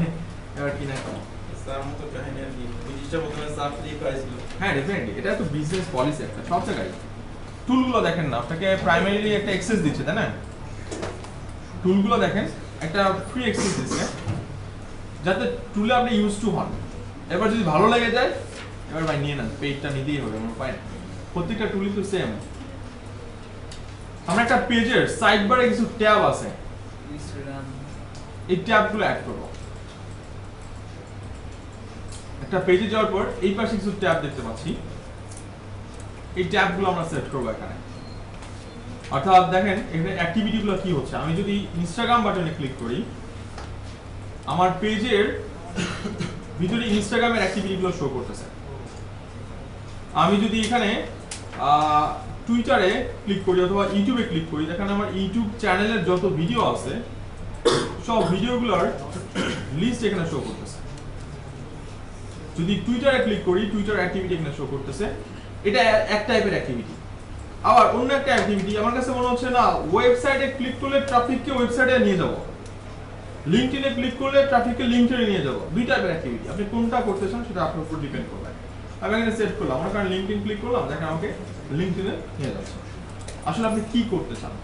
[SPEAKER 1] এবার কি না
[SPEAKER 2] স্যার মতো কাহিনী আর কি জিনিসটা প্রথমে স্যার ফ্রি পাইছিল।
[SPEAKER 1] হ্যাঁ ডেফিনেটলি, এটা তো বিজনেস পলিসি একটা সব জায়গায়। টুলগুলো দেখেন না, আপনাকে প্রাইমারিলি একটা অ্যাক্সেস দিচ্ছে, তাই না? টুলগুলো দেখেন একটা ফ্রি অ্যাক্সেস দিচ্ছে যাতে টুলে আপনি ইউজ টু হন। এবার যদি ভালো লেগে যায় এবার ভাই নিয়ে নেন, পেজটা নিতেই হবে, আমার পায় না। প্রত্যেকটা টুলই তো সেম। আমরা একটা পেজের সাইড বারে কিছু ট্যাব আছে, এই ট্যাবগুলো অ্যাড করব। একটা পেজে যাওয়ার পর এই পাশে কিছু ট্যাব দেখতে পাচ্ছি, এই ট্যাবগুলো আমরা সেট করব এখানে। অর্থাৎ দেখেন এখানে অ্যাক্টিভিটিগুলো কি হচ্ছে। আমি যদি ইনস্টাগ্রাম বাটনে ক্লিক করি, আমার পেজের ভিতরে ইনস্টাগ্রামের অ্যাক্টিভিটিগুলো শো করতেছে। আমি যদি এখানে টুইটারে ক্লিক করি অথবা ইউটিউবে ক্লিক করি, দেখেন আমার ইউটিউব চ্যানেলের যত ভিডিও আছে সব ভিডিওগুলোর লিস্ট এখানে শো করতেছে। যদি টুইটারে ক্লিক করি, টুইটার অ্যাক্টিভিটি এখানে শো করতেছে। এটা এক টাইপের অ্যাক্টিভিটি। আবার অন্য একটা অ্যাক্টিভিটি আমার কাছে মনে হচ্ছে না, ওয়েবসাইটে ক্লিক করলে ট্রাফিককে ওয়েবসাইটে নিয়ে যাব, লিঙ্কডইনে ক্লিক করলে ট্রাফিককে লিঙ্কডইনে নিয়ে যাব। দুই টাইপের অ্যাক্টিভিটি, আপনি কোনটা করতে চান সেটা আপনার উপর ডিপেন্ড করবে। আমি এখানে সেট করলাম, আমার কারণ লিঙ্কডইন ক্লিক করলাম, দেখেন আমাকে লিঙ্কডইনে নিয়ে যাচ্ছে। আসলে আপনি কি করতে চান?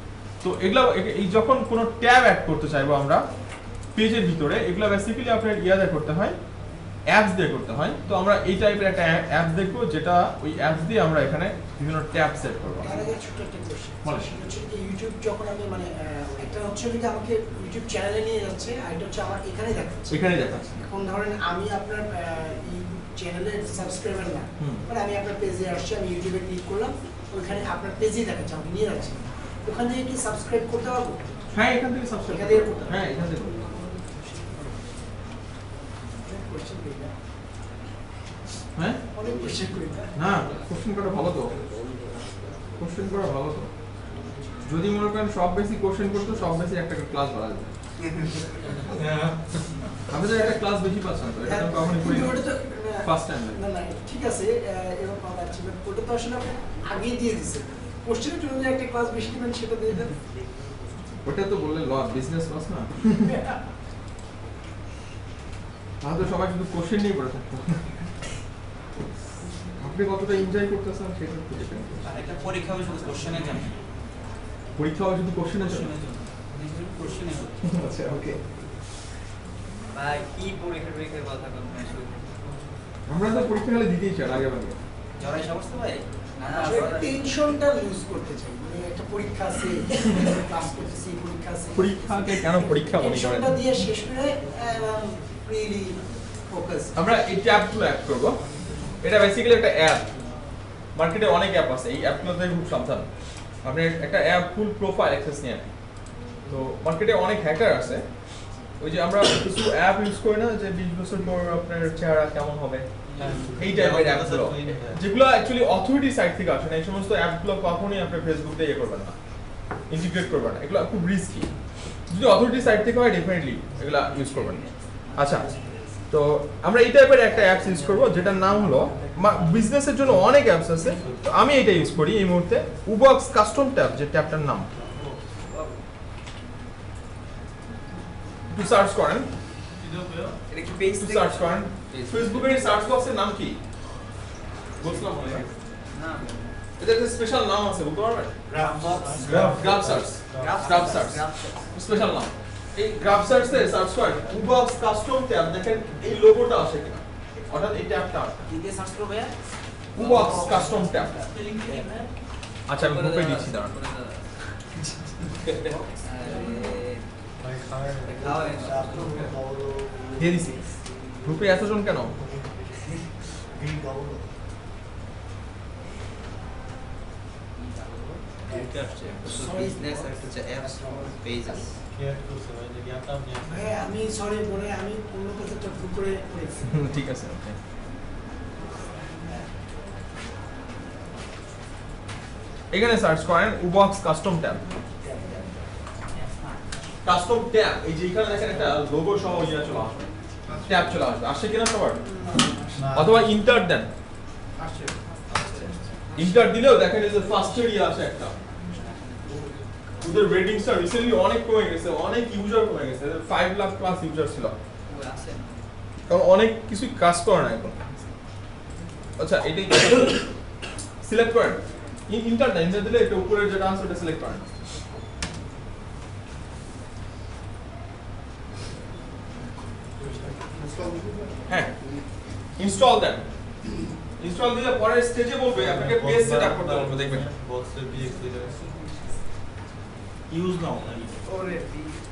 [SPEAKER 1] তো এগুলো এই যখন কোনো ট্যাব অ্যাড করতে চাইবো আমরা পেজের ভিতরে, এগুলো বেসিক্যালি আপনার ইয়াতে করতে হয়, অ্যাপস দিয়ে করতে হয়। তো আমরা এই টাইপের একটা অ্যাপস দেখবো, যেটা ওই অ্যাপস দিয়ে আমরা এখানে বিভিন্ন ট্যাব সেট করবো।
[SPEAKER 5] তার আগে ছোট্ট একটা কোশ্চেন,
[SPEAKER 1] বলেন।
[SPEAKER 5] সেটা হচ্ছে কি ইউটিউব যখন আমি মানে একটা হচ্ছে কি আমাকে ইউটিউব চ্যানেলে নিয়ে যাচ্ছে, আর এটা হচ্ছে আমার এখানেই দেখাচ্ছে।
[SPEAKER 1] এখানেই দেখাচ্ছে।
[SPEAKER 5] এখন ধরেন আমি আপনার ইউটিউব চ্যানেলের সাবস্ক্রাইবার না, মানে আমি আপনার পেজে আসছি, আমি ইউটিউবে ক্লিক করলাম, ওইখানে আপনার পেজেই দেখাচ্ছে, আমাকে নিয়ে যাচ্ছে। ওখান থেকে কি সাবস্ক্রাইব করতে পারবো?
[SPEAKER 1] হ্যাঁ, এখান থেকে সাবস্ক্রাইব
[SPEAKER 5] এখান থেকে করতে হবে।
[SPEAKER 1] হ্যাঁ, এখান থেকে করতে হবে।
[SPEAKER 5] কোশ্চেন করি না,
[SPEAKER 1] হ্যাঁ
[SPEAKER 5] অনেক কোশ্চেন করি না।
[SPEAKER 1] না, কোশ্চেন করা ভালো তো, কোশ্চেন করা ভালো তো। যদি মনে করেন সব বেশি কোশ্চেন করতো, সব বেশি একটা ক্লাস বাড়া যেত। আমাদের একটা ক্লাস বেশি পাচ্ছেন তো, এটা তো কখনোই করি না,
[SPEAKER 5] ওটা তো
[SPEAKER 1] ফার্স্ট টাইম।
[SPEAKER 5] না না ঠিক আছে, এরকম আছে, বাট ওটা তো আসলে আপনি আগেই দিয়ে দিয়েছেন। কোশ্চেনের জন্য যে একটা ক্লাস বেশি দিবেন সেটা দিয়ে দেন।
[SPEAKER 1] ওটা তো বললে লস, বিজনেস লস না। তাহলে তো সবাই শুধু কোশ্চেন নিয়ে পড়ে থাকতো। আপনি কতটা এনজয় করতেছেন সেটা তো ডিপেন্ড করে।
[SPEAKER 2] আর একটা পরীক্ষা হবে শুধু কোশ্চেনের জন্য।
[SPEAKER 1] পরীক্ষা হবে শুধু কোশ্চেনের জন্য।
[SPEAKER 2] কোশ্চেনে
[SPEAKER 1] আচ্ছা, ওকে।
[SPEAKER 2] ভাই কি পরীক্ষার কথা বলছেন শুধু?
[SPEAKER 1] আমরা তো পরীক্ষা হলে দিতেই চাই আগে ভাগে।
[SPEAKER 2] জরাই সমস্যা ভাই? না
[SPEAKER 5] আসলে টেনশনটা লুজ করতে চাই, মানে একটা পরীক্ষা আছে, ক্লাস করতেছি, পরীক্ষা আছে,
[SPEAKER 1] পরীক্ষাকে কেন পরীক্ষা মনে করেন?
[SPEAKER 5] টেনশনটা দিয়ে শেষ করে রিয়েলি ফোকাস।
[SPEAKER 1] আমরা এই ট্যাবগুলো অ্যাড করব। এটা বেসিক্যালি একটা অ্যাপ। মার্কেটে অনেক অ্যাপ আছে, এই অ্যাপগুলো থেকে খুব সাবধান। আপনি একটা অ্যাপ ফুল প্রোফাইল অ্যাক্সেস নিয়ে নেন। তো মার্কেটে অনেক হ্যাকার আছে, ওই যে আমরা কিছু অ্যাপ ইউজ করি না যে 20 বছর পর আপনার চেহারা কেমন হবে, এই টাইপের অ্যাপগুলো যেগুলো অ্যাকচুয়ালি অথরিটি সাইট থেকে আসে না, এই সমস্ত অ্যাপগুলো কখনোই আপনি ফেসবুকে ইয়ে করবেন না, ইন্টিগ্রেট করবেন না, এগুলো খুব রিস্কি। যদি অথরিটি সাইট থেকে হয় ডেফিনেটলি এগুলো ইউজ করবেন না। আচ্ছা, তো আমরা এই টাইপের একটা অ্যাপস ইউজ করবো যেটার নাম হলো, বিজনেসের জন্য অনেক অ্যাপস আছে, তো আমি এটা ইউজ করি এই মুহূর্তে, উবক্স কাস্টম ট্যাব, যে ট্যাবটার নাম একটু সার্চ করেন,
[SPEAKER 2] এটা কি পেজ
[SPEAKER 1] একটু সার্চ করেন ফেসবুকের সার্চ বক্সের নাম কি বুঝলাম মনে হয়
[SPEAKER 2] না
[SPEAKER 1] এটা একটা স্পেশাল নাম আছে, বলতে পারবেন? Graph search, graph search special নাম। এই গ্রাফ সার্চে সার্চ করেন উবক্স কাস্টম ট্যাব, দেখেন এই লোগোটা আসে কিনা, অর্থাৎ এই ট্যাবটা
[SPEAKER 2] কি দিয়ে সার্চ করব ভাইয়া?
[SPEAKER 1] উবক্স কাস্টম ট্যাব।
[SPEAKER 3] স্পেলিং কি না?
[SPEAKER 1] আচ্ছা আমি গ্রুপে দিচ্ছি, দাঁড়ান। দিয়ে দিছি গ্রুপে এতজন কেন?
[SPEAKER 2] বিজনেস আর হচ্ছে অ্যাপস পেজেস
[SPEAKER 5] ভাই আমি সরি বলে আমি অন্য কিছু একটা ভুল করে করেছি।
[SPEAKER 1] ঠিক আছে, ওকে। এখানে সার্চ করেন উবক্স কাস্টম ট্যাব, কাস্টম ট্যাব। এই যে এখানে দেখেন একটা লোগো সহ ইয়া চলে আসবে, ট্যাব চলে আসবে, আসছে কিনা সবার? অথবা ইন্টার দেন, ইন্টার দিলেও দেখেন এই যে ফার্স্ট এরিয়া আসে একটা। ওদের রেটিংসটা রিসেন্টলি অনেক কমে গেছে, অনেক ইউজার কমে গেছে, 5 লাখ প্লাস ইউজার ছিল,
[SPEAKER 2] আছে
[SPEAKER 1] কারণ অনেক কিছুই কাজ করে না এখন। আচ্ছা এটাই সিলেক্ট করেন, ইন্টার না, ইন্টার দিলে এটা উপরে যেটা আছে ওটা সিলেক্ট করেন। হ্যাঁ ইনস্টল দেন, ইনস্টল দিলে পরের স্টেজে বলবে আপনাকে পেজ সেটআপ করতে বলবে, দেখবেন
[SPEAKER 6] ইউজ নাও
[SPEAKER 2] ওরে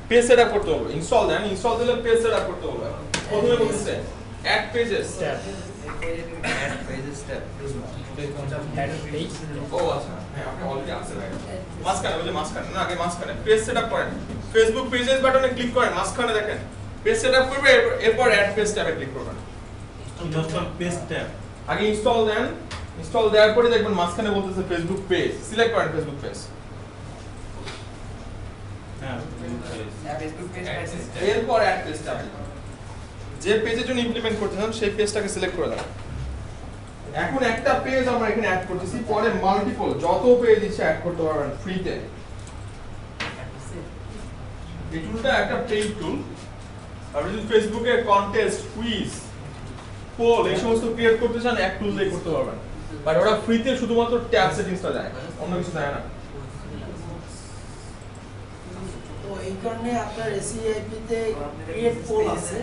[SPEAKER 1] পেজ সেটআপ করতে বলবে, ইনস্টল দেন, ইনস্টল দিলে পেজ সেটআপ করতে বলবে। প্রথমে বলতেছে add pages,
[SPEAKER 2] add pages tab
[SPEAKER 1] ও আচ্ছা হ্যাঁ আপনি অলরেডি আছে ভাই, মাঝখানে ওই যে মাঝখানে না, আগে মাঝখানে পেজ সেটআপ করেন, ফেসবুক পেজেস বাটনে ক্লিক করেন, মাঝখানে দেখেন পেজ সেটআপ করবে, এরপর অ্যাড পেজ ট্যাবে ক্লিক করবেন।
[SPEAKER 6] ইনস্টল পেজ ট্যাব
[SPEAKER 1] আগে ইনস্টল দেন, ইনস্টল দেওয়ার পরে দেখবেন মাঝখানে বলতেছে ফেসবুক পেজ, সিলেক্ট করেন ফেসবুক পেজ।
[SPEAKER 6] হ্যাঁ
[SPEAKER 2] ফেসবুক পেজ পাইছে
[SPEAKER 1] এরপর অ্যাড পেজ ট্যাবে যে পেজের জন্য ইমপ্লিমেন্ট করতে চান সেই পেজটাকে সিলেক্ট করে দেন। এখন একটা পেজ আমরা এখানে অ্যাড করতেছি, পরে মাল্টিপল যত পেজ ইচ্ছে অ্যাড করতে পারবেন ফ্রিতে। এই টুলটা একটা পেইড টুল, আপনি যদি ফেসবুকে কন্টেস্ট, কুইজ, পোল এই সমস্ত ক্রিয়েট করতে চান এক টুল দিয়ে করতে পারবেন, বাট ওরা ফ্রিতে শুধুমাত্র ট্যাব সেটিংসটা দেয়, অন্য কিছু দেয় না।
[SPEAKER 5] তো এই কারণে আপনার এসইআইপি তে ক্রিয়েট পোল আছে,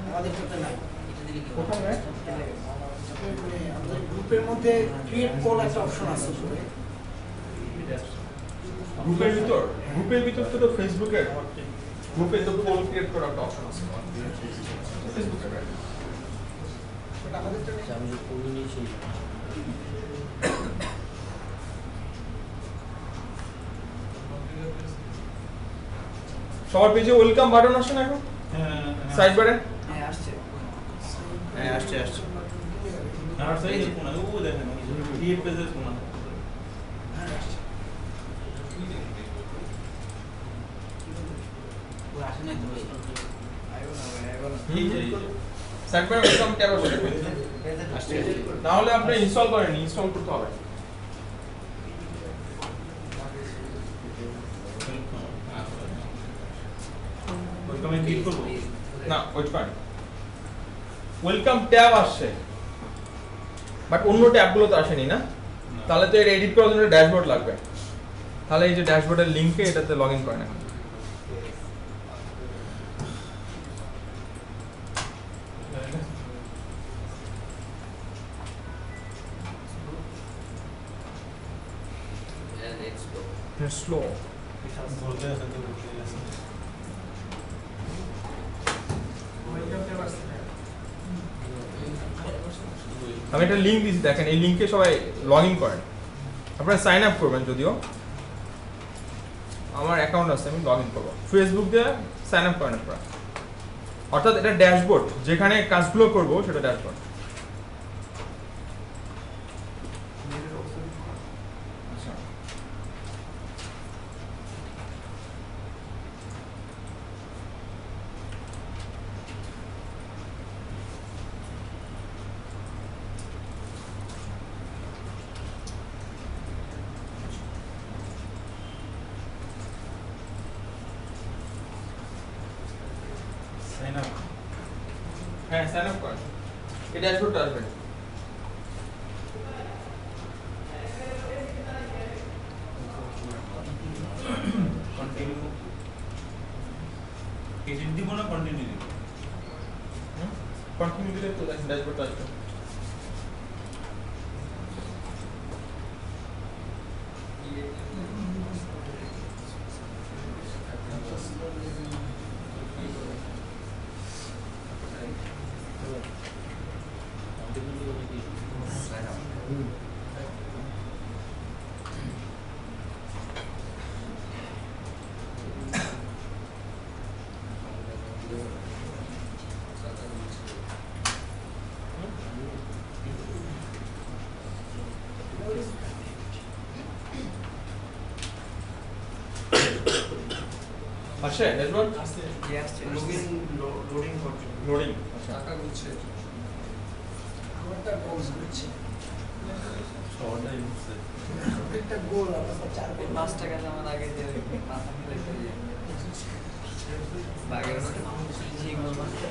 [SPEAKER 5] আমাদের ক্ষেত্রে নাই।
[SPEAKER 1] কোথায় নেয়?
[SPEAKER 5] মানে আমাদের গ্রুপের মধ্যে ক্রিয়েট পোল একটা অপশন আছে উপরে।
[SPEAKER 1] গ্রুপের ভিতর, গ্রুপের ভিতর তো ফেসবুকের গ্রুপে তো পোল ক্রিয়েট করার একটা অপশন আছে ফেসবুকে।
[SPEAKER 5] ওটা আমাদের তো নেই।
[SPEAKER 1] সবার পেজে ওয়েলকাম বাটন আসে না এখন সাইড বারে?
[SPEAKER 2] হ্যাঁ আসছে
[SPEAKER 1] হ্যাঁ আসছে আসছে।
[SPEAKER 6] আর সেই কোনা ও দেখেন ক্রিয়েট পেজেস কোনা
[SPEAKER 2] ও আসে নাই তো ভাই আইও না ভাই আইও না
[SPEAKER 6] এই যে
[SPEAKER 1] সাইড বারে ওয়েলকাম ট্যাব আসে আসছে, তাহলে আপনি ইনস্টল করেন, ইনস্টল করতে হবে।
[SPEAKER 6] ওয়েলকামে ক্লিক করব
[SPEAKER 1] না ওয়েট করেন, ওয়েলকাম ট্যাব আসছে বাট অন্য ট্যাবগুলো তো আসেনি না, তাহলে তো এটা এডিট করার জন্য ড্যাশবোর্ড লাগবে, তাহলে এই যে ড্যাশবোর্ডের লিংকে এটাতে লগইন করেন এখন।
[SPEAKER 2] লেটস গো
[SPEAKER 1] স্লো
[SPEAKER 6] বলতে আছে তো বলতে আছে
[SPEAKER 5] ওয়েলকাম ট্যাব আসছে।
[SPEAKER 1] আমি একটা লিংক দিয়েছি, দেখেন এই লিংকে সবাই লগ ইন করেন। আপনারা সাইন আপ করবেন, যদিও আমার অ্যাকাউন্ট আছে, আমি লগ ইন করবো। ফেসবুক দিয়ে সাইন আপ করেন আপনারা, অর্থাৎ এটা ড্যাশবোর্ড, যেখানে কাজগুলো করবো সেটা ড্যাশবোর্ড। হ্যাঁ, সাইন আপ করেন, এই ড্যাশবোর্ডটা আসবে।
[SPEAKER 6] কন্টিনিউ এডিট দিব না কন্টিনিউ দিব?
[SPEAKER 1] কন্টিনিউ দিলে তো ড্যাশবোর্ডটা আসবে। আসে ড্যাশবোর্ড
[SPEAKER 4] লোডিং করছে।
[SPEAKER 1] লোডিং।
[SPEAKER 2] টাকা গুনছে
[SPEAKER 5] আমারটা গোল হচ্ছে
[SPEAKER 6] ছটা ইউজ
[SPEAKER 5] একটা গোল আমরা 4
[SPEAKER 2] এই 5 টাকা জমা আগে যে মাথা খেলে চলে বাগের সিগন্যাল মারতে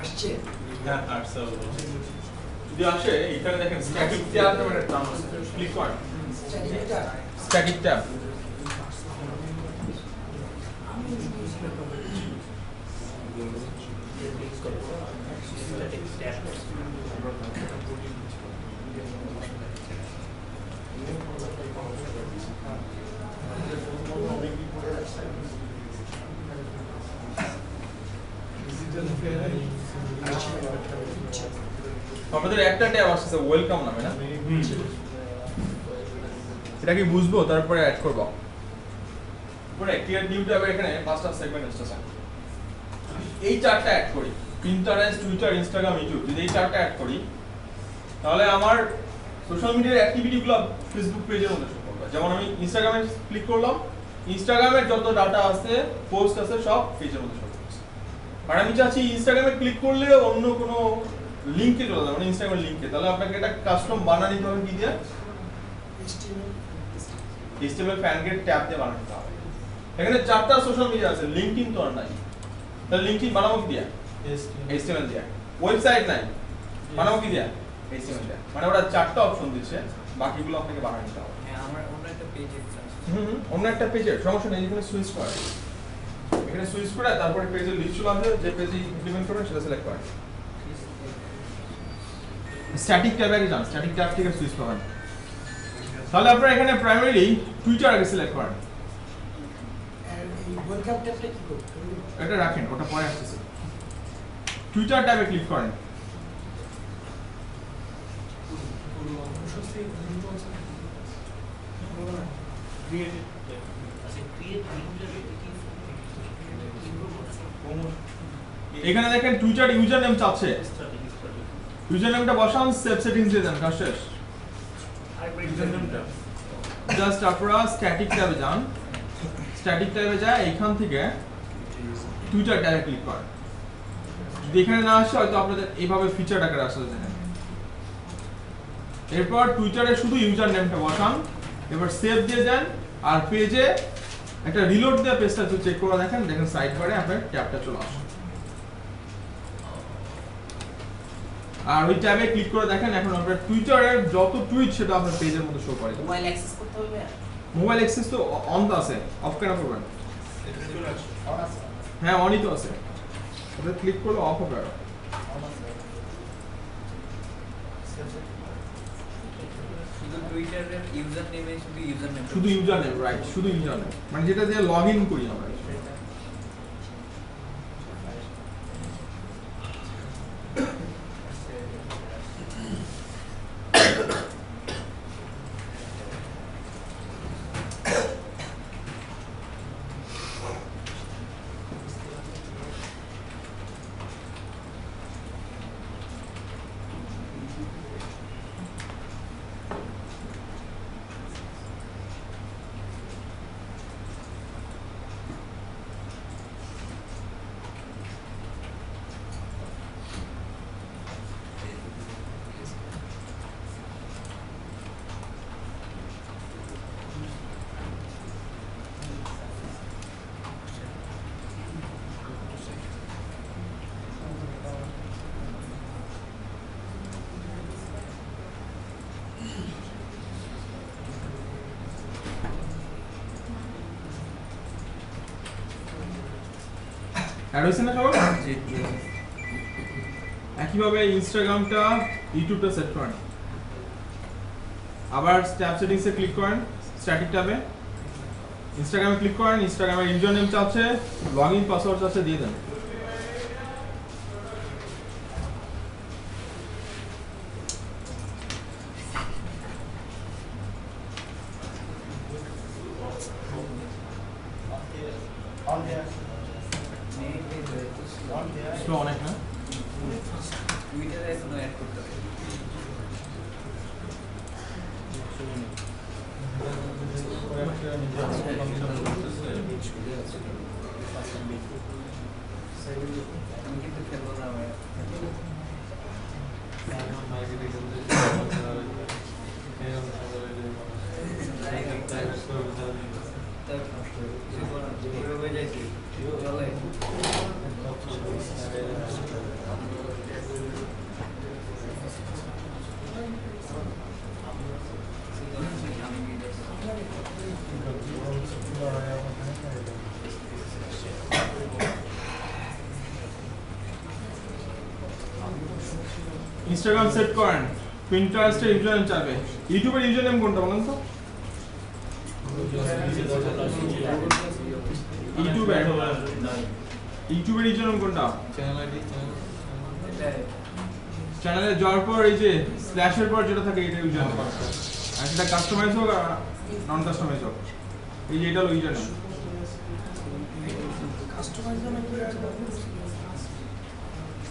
[SPEAKER 5] আসছে
[SPEAKER 6] হ্যাঁ আটশো
[SPEAKER 1] যদি আসে এখানে দেখেন স্ট্যাটিক ট্যাব নামের একটা টার্ম আছে, ক্লিক করেন স্ট্যাটিক ট্যাব। আপনাদের একটা ট্যাব আসছে ওয়েলকাম নামে, না? এটা কি বুঝবো তারপরে অ্যাড করব। পরে ক্রিয়েট নিউ ট্যাবে এখানে 5টা সেগমেন্ট আসছে। এই চারটা অ্যাড করি, পিন্টারেস্ট, টুইটার, ইনস্টাগ্রাম, ইউটিউব, যদি এই চারটা অ্যাড করি তাহলে আমার সোশ্যাল মিডিয়ার অ্যাক্টিভিটিগুলো ফেসবুক পেজের মধ্যে শো করবে। যেমন আমি ইনস্টাগ্রামে ক্লিক করলাম, ইনস্টাগ্রামের যত ডাটা আছে, পোস্ট আছে, সব পেজের মধ্যে শো করছে। আর আমি চাচ্ছি ইনস্টাগ্রামে ক্লিক করলে অন্য কোনো লিংকে চলে যাবে, মানে ইনস্টাগ্রাম লিংকে, তাহলে আপনাকে একটা কাস্টম বানানো নিতে হবে। কি দিয়ে? HTML ফ্যান গেট ট্যাব দিয়ে বানানো নিতে হবে। এখানে চারটা সোশ্যাল মিডিয়া আছে, লিংকডইন তো আর নাই, তাহলে লিংকডইন বানাবো কি দিয়ে? HTML দিয়ে। ওয়েবসাইট নাই, বানাবো কি দিয়ে? HTML দিয়ে। মানে ওরা চারটা অপশন দিচ্ছে, বাকিগুলো আপনাকে বানানো নিতে হবে।
[SPEAKER 2] হ্যাঁ আমার অন্য একটা পেজে
[SPEAKER 1] অন্য একটা পেজের সমস্যা নেই, এখানে সুইচ করে, এখানে সুইচ করে তারপরে পেজের লিস্ট চলে আসবে, যে পেজে ইমপ্লিমেন্ট করবেন সেটা সিলেক্ট করেন। স্ট্যাটিক ট্যাবে আগে যান, স্ট্যাটিক ট্যাব থেকে সুইচ পাবেন। তাহলে আপনারা এখানে প্রাইমারিলি টুইটার আগে সিলেক্ট করেন।
[SPEAKER 5] এই ওয়েলকাম ট্যাবটা কি করব?
[SPEAKER 1] এটা রাখেন, ওটা পরে আসতেছে। টুইটার ট্যাবে ক্লিক করেন। এখানে দেখেন টুইটার ইউজার নেম চাচ্ছে, ইউজার নেমটা বসান, সেভ সেটিংস দিয়ে দেন, কাজ শেষ। জাস্ট আপনারা স্ট্যাটিক ট্যাবে যান, স্ট্যাটিক ট্যাবে যায় এইখান থেকে টুইটার ট্যাবে ক্লিক করেন। যদি এখানে না আসে হয়তো আপনাদের এইভাবে ফিচার আকারে আসলে দেখেন। এরপর টুইটারে শুধু ইউজার নেমটা বসান, এবার সেভ দিয়ে দেন, আর পেজে একটা রিলোড দিয়ে পেজটা চেক করে দেখেন, দেখেন সাইড বারে আপনার ট্যাবটা চলে আসে। আর ওই ট্যাবে ক্লিক করে দেখেন এখন আপনার টুইটারের যত টুইট সেটা আপনার পেজের মধ্যে শো করে।
[SPEAKER 3] মোবাইল অ্যাক্সেস করতে হবে?
[SPEAKER 1] মোবাইল অ্যাক্সেস তো অন তো আছে, অফ কেন করবেন? হ্যাঁ অনই তো আছে, ওটা ক্লিক করলে অফ হবে।
[SPEAKER 2] শুধু টুইটারের ইউজার নেমে শুধু ইউজার নেম,
[SPEAKER 1] শুধু ইউজার নেম, রাইট, শুধু ইউজার নেম, মানে যেটা দিয়ে লগ ইন করি আমরা। অ্যাড হয়েছে না সবার? একইভাবে ইনস্টাগ্রামটা ইউটিউবটা সেট করেন, আবার ট্যাব সেটিংসে ক্লিক করেন, স্ট্যাটিক ট্যাবে ইনস্টাগ্রামে ক্লিক করেন, ইনস্টাগ্রামের ইউজার নেম চাচ্ছে, লগইন পাসওয়ার্ড চাচ্ছে, দিয়ে দেন। স্লো অনেক না?
[SPEAKER 2] টুইটারে এখনো অ্যাড করতে হবে। আমি কিন্তু খেলবো না ভাই। এভাবে যাইছি চলে।
[SPEAKER 1] ইনস্টাগ্রাম সেট করেন, পিন্টারেস্টের ইউজার নেম চাবে, ইউটিউবের ইউজার নেম কোনটা বলেন তো? ইউটিউবের ইউজার নেম কোনটা? চ্যানেলে যাওয়ার পর এই যে স্ল্যাশের পর যেটা থাকে এটা ইউজার নেম, আর সেটা কাস্টমাইজ হোক আর নন কাস্টমাইজ হোক, এই যে এটা হলো ইউজার নেম।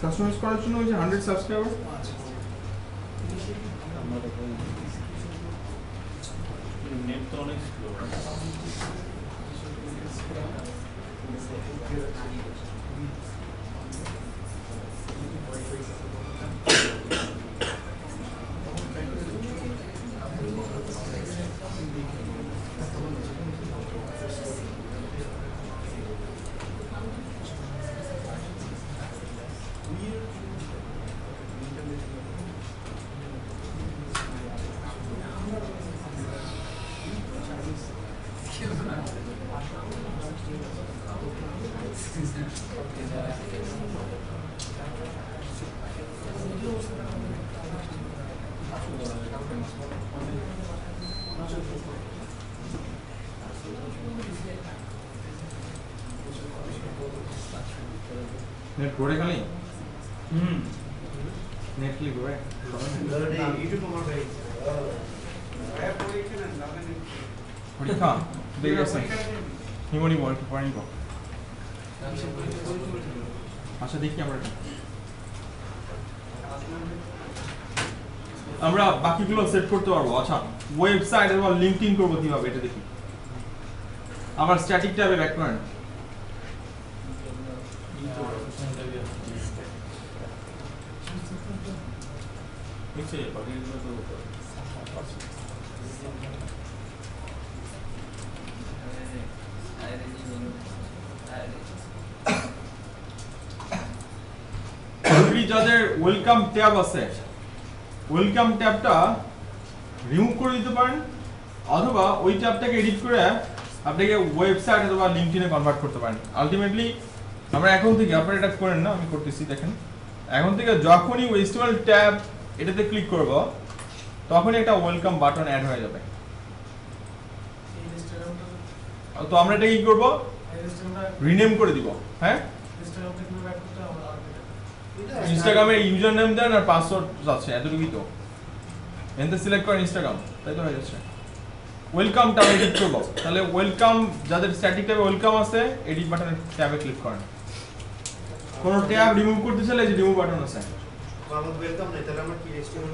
[SPEAKER 1] কাস্টমাইজ করার জন্য ওই যে 100 সাবস্ক্রাইবার
[SPEAKER 6] নেট তো অনেক স্লো।
[SPEAKER 1] নেট ঘুরে খালি নেট ক্লিক হবে পরীক্ষা দেখে গেছেন হিমনি বল একটু পড়ানি বল। আচ্ছা দেখি আমরা বাকিগুলো সেট করতে পারবো। আচ্ছা ওয়েবসাইট এবং লিঙ্কডিন করবো কিভাবে এটা দেখি। আবার স্ট্যাটিক ট্যাবে ব্যাক করেন, যাদের ওয়েলকাম ট্যাব আছে ওয়েলকাম ট্যাবটা রিমুভ করে দিতে পারেন, অথবা ওই ট্যাবটাকে এডিট করে আপনাকে ওয়েবসাইট অথবা লিঙ্কডইনে কনভার্ট করতে পারেন। আলটিমেটলি আমরা এখন থেকে, আপনারা এটা করেন না, আমি করতেছি দেখেন, এখন থেকে যখনই HTML ট্যাব এটাতে ক্লিক করব তখনই একটা ওয়েলকাম বাটন অ্যাড হয়ে যাবে। তো আমরা এটা কি করব, রিনেম করে দিব। হ্যাঁ, ইনস্টাগ্রামের ইউজার নেম দেন আর পাসওয়ার্ড আছে, এতটুকুই তো। এনতে সিলেক্ট করেন ইনস্টাগ্রাম, তাই তো হয়ে যাচ্ছে। ওয়েলকাম ট্যাবে এডিট করব, তাহলে ওয়েলকাম যাদের স্ট্যাটিক ট্যাবে ওয়েলকাম আছে এডিট বাটনের ট্যাবে ক্লিক করেন। কোন ট্যাব রিমুভ করতে চাইলে যে রিমুভ বাটন আছে,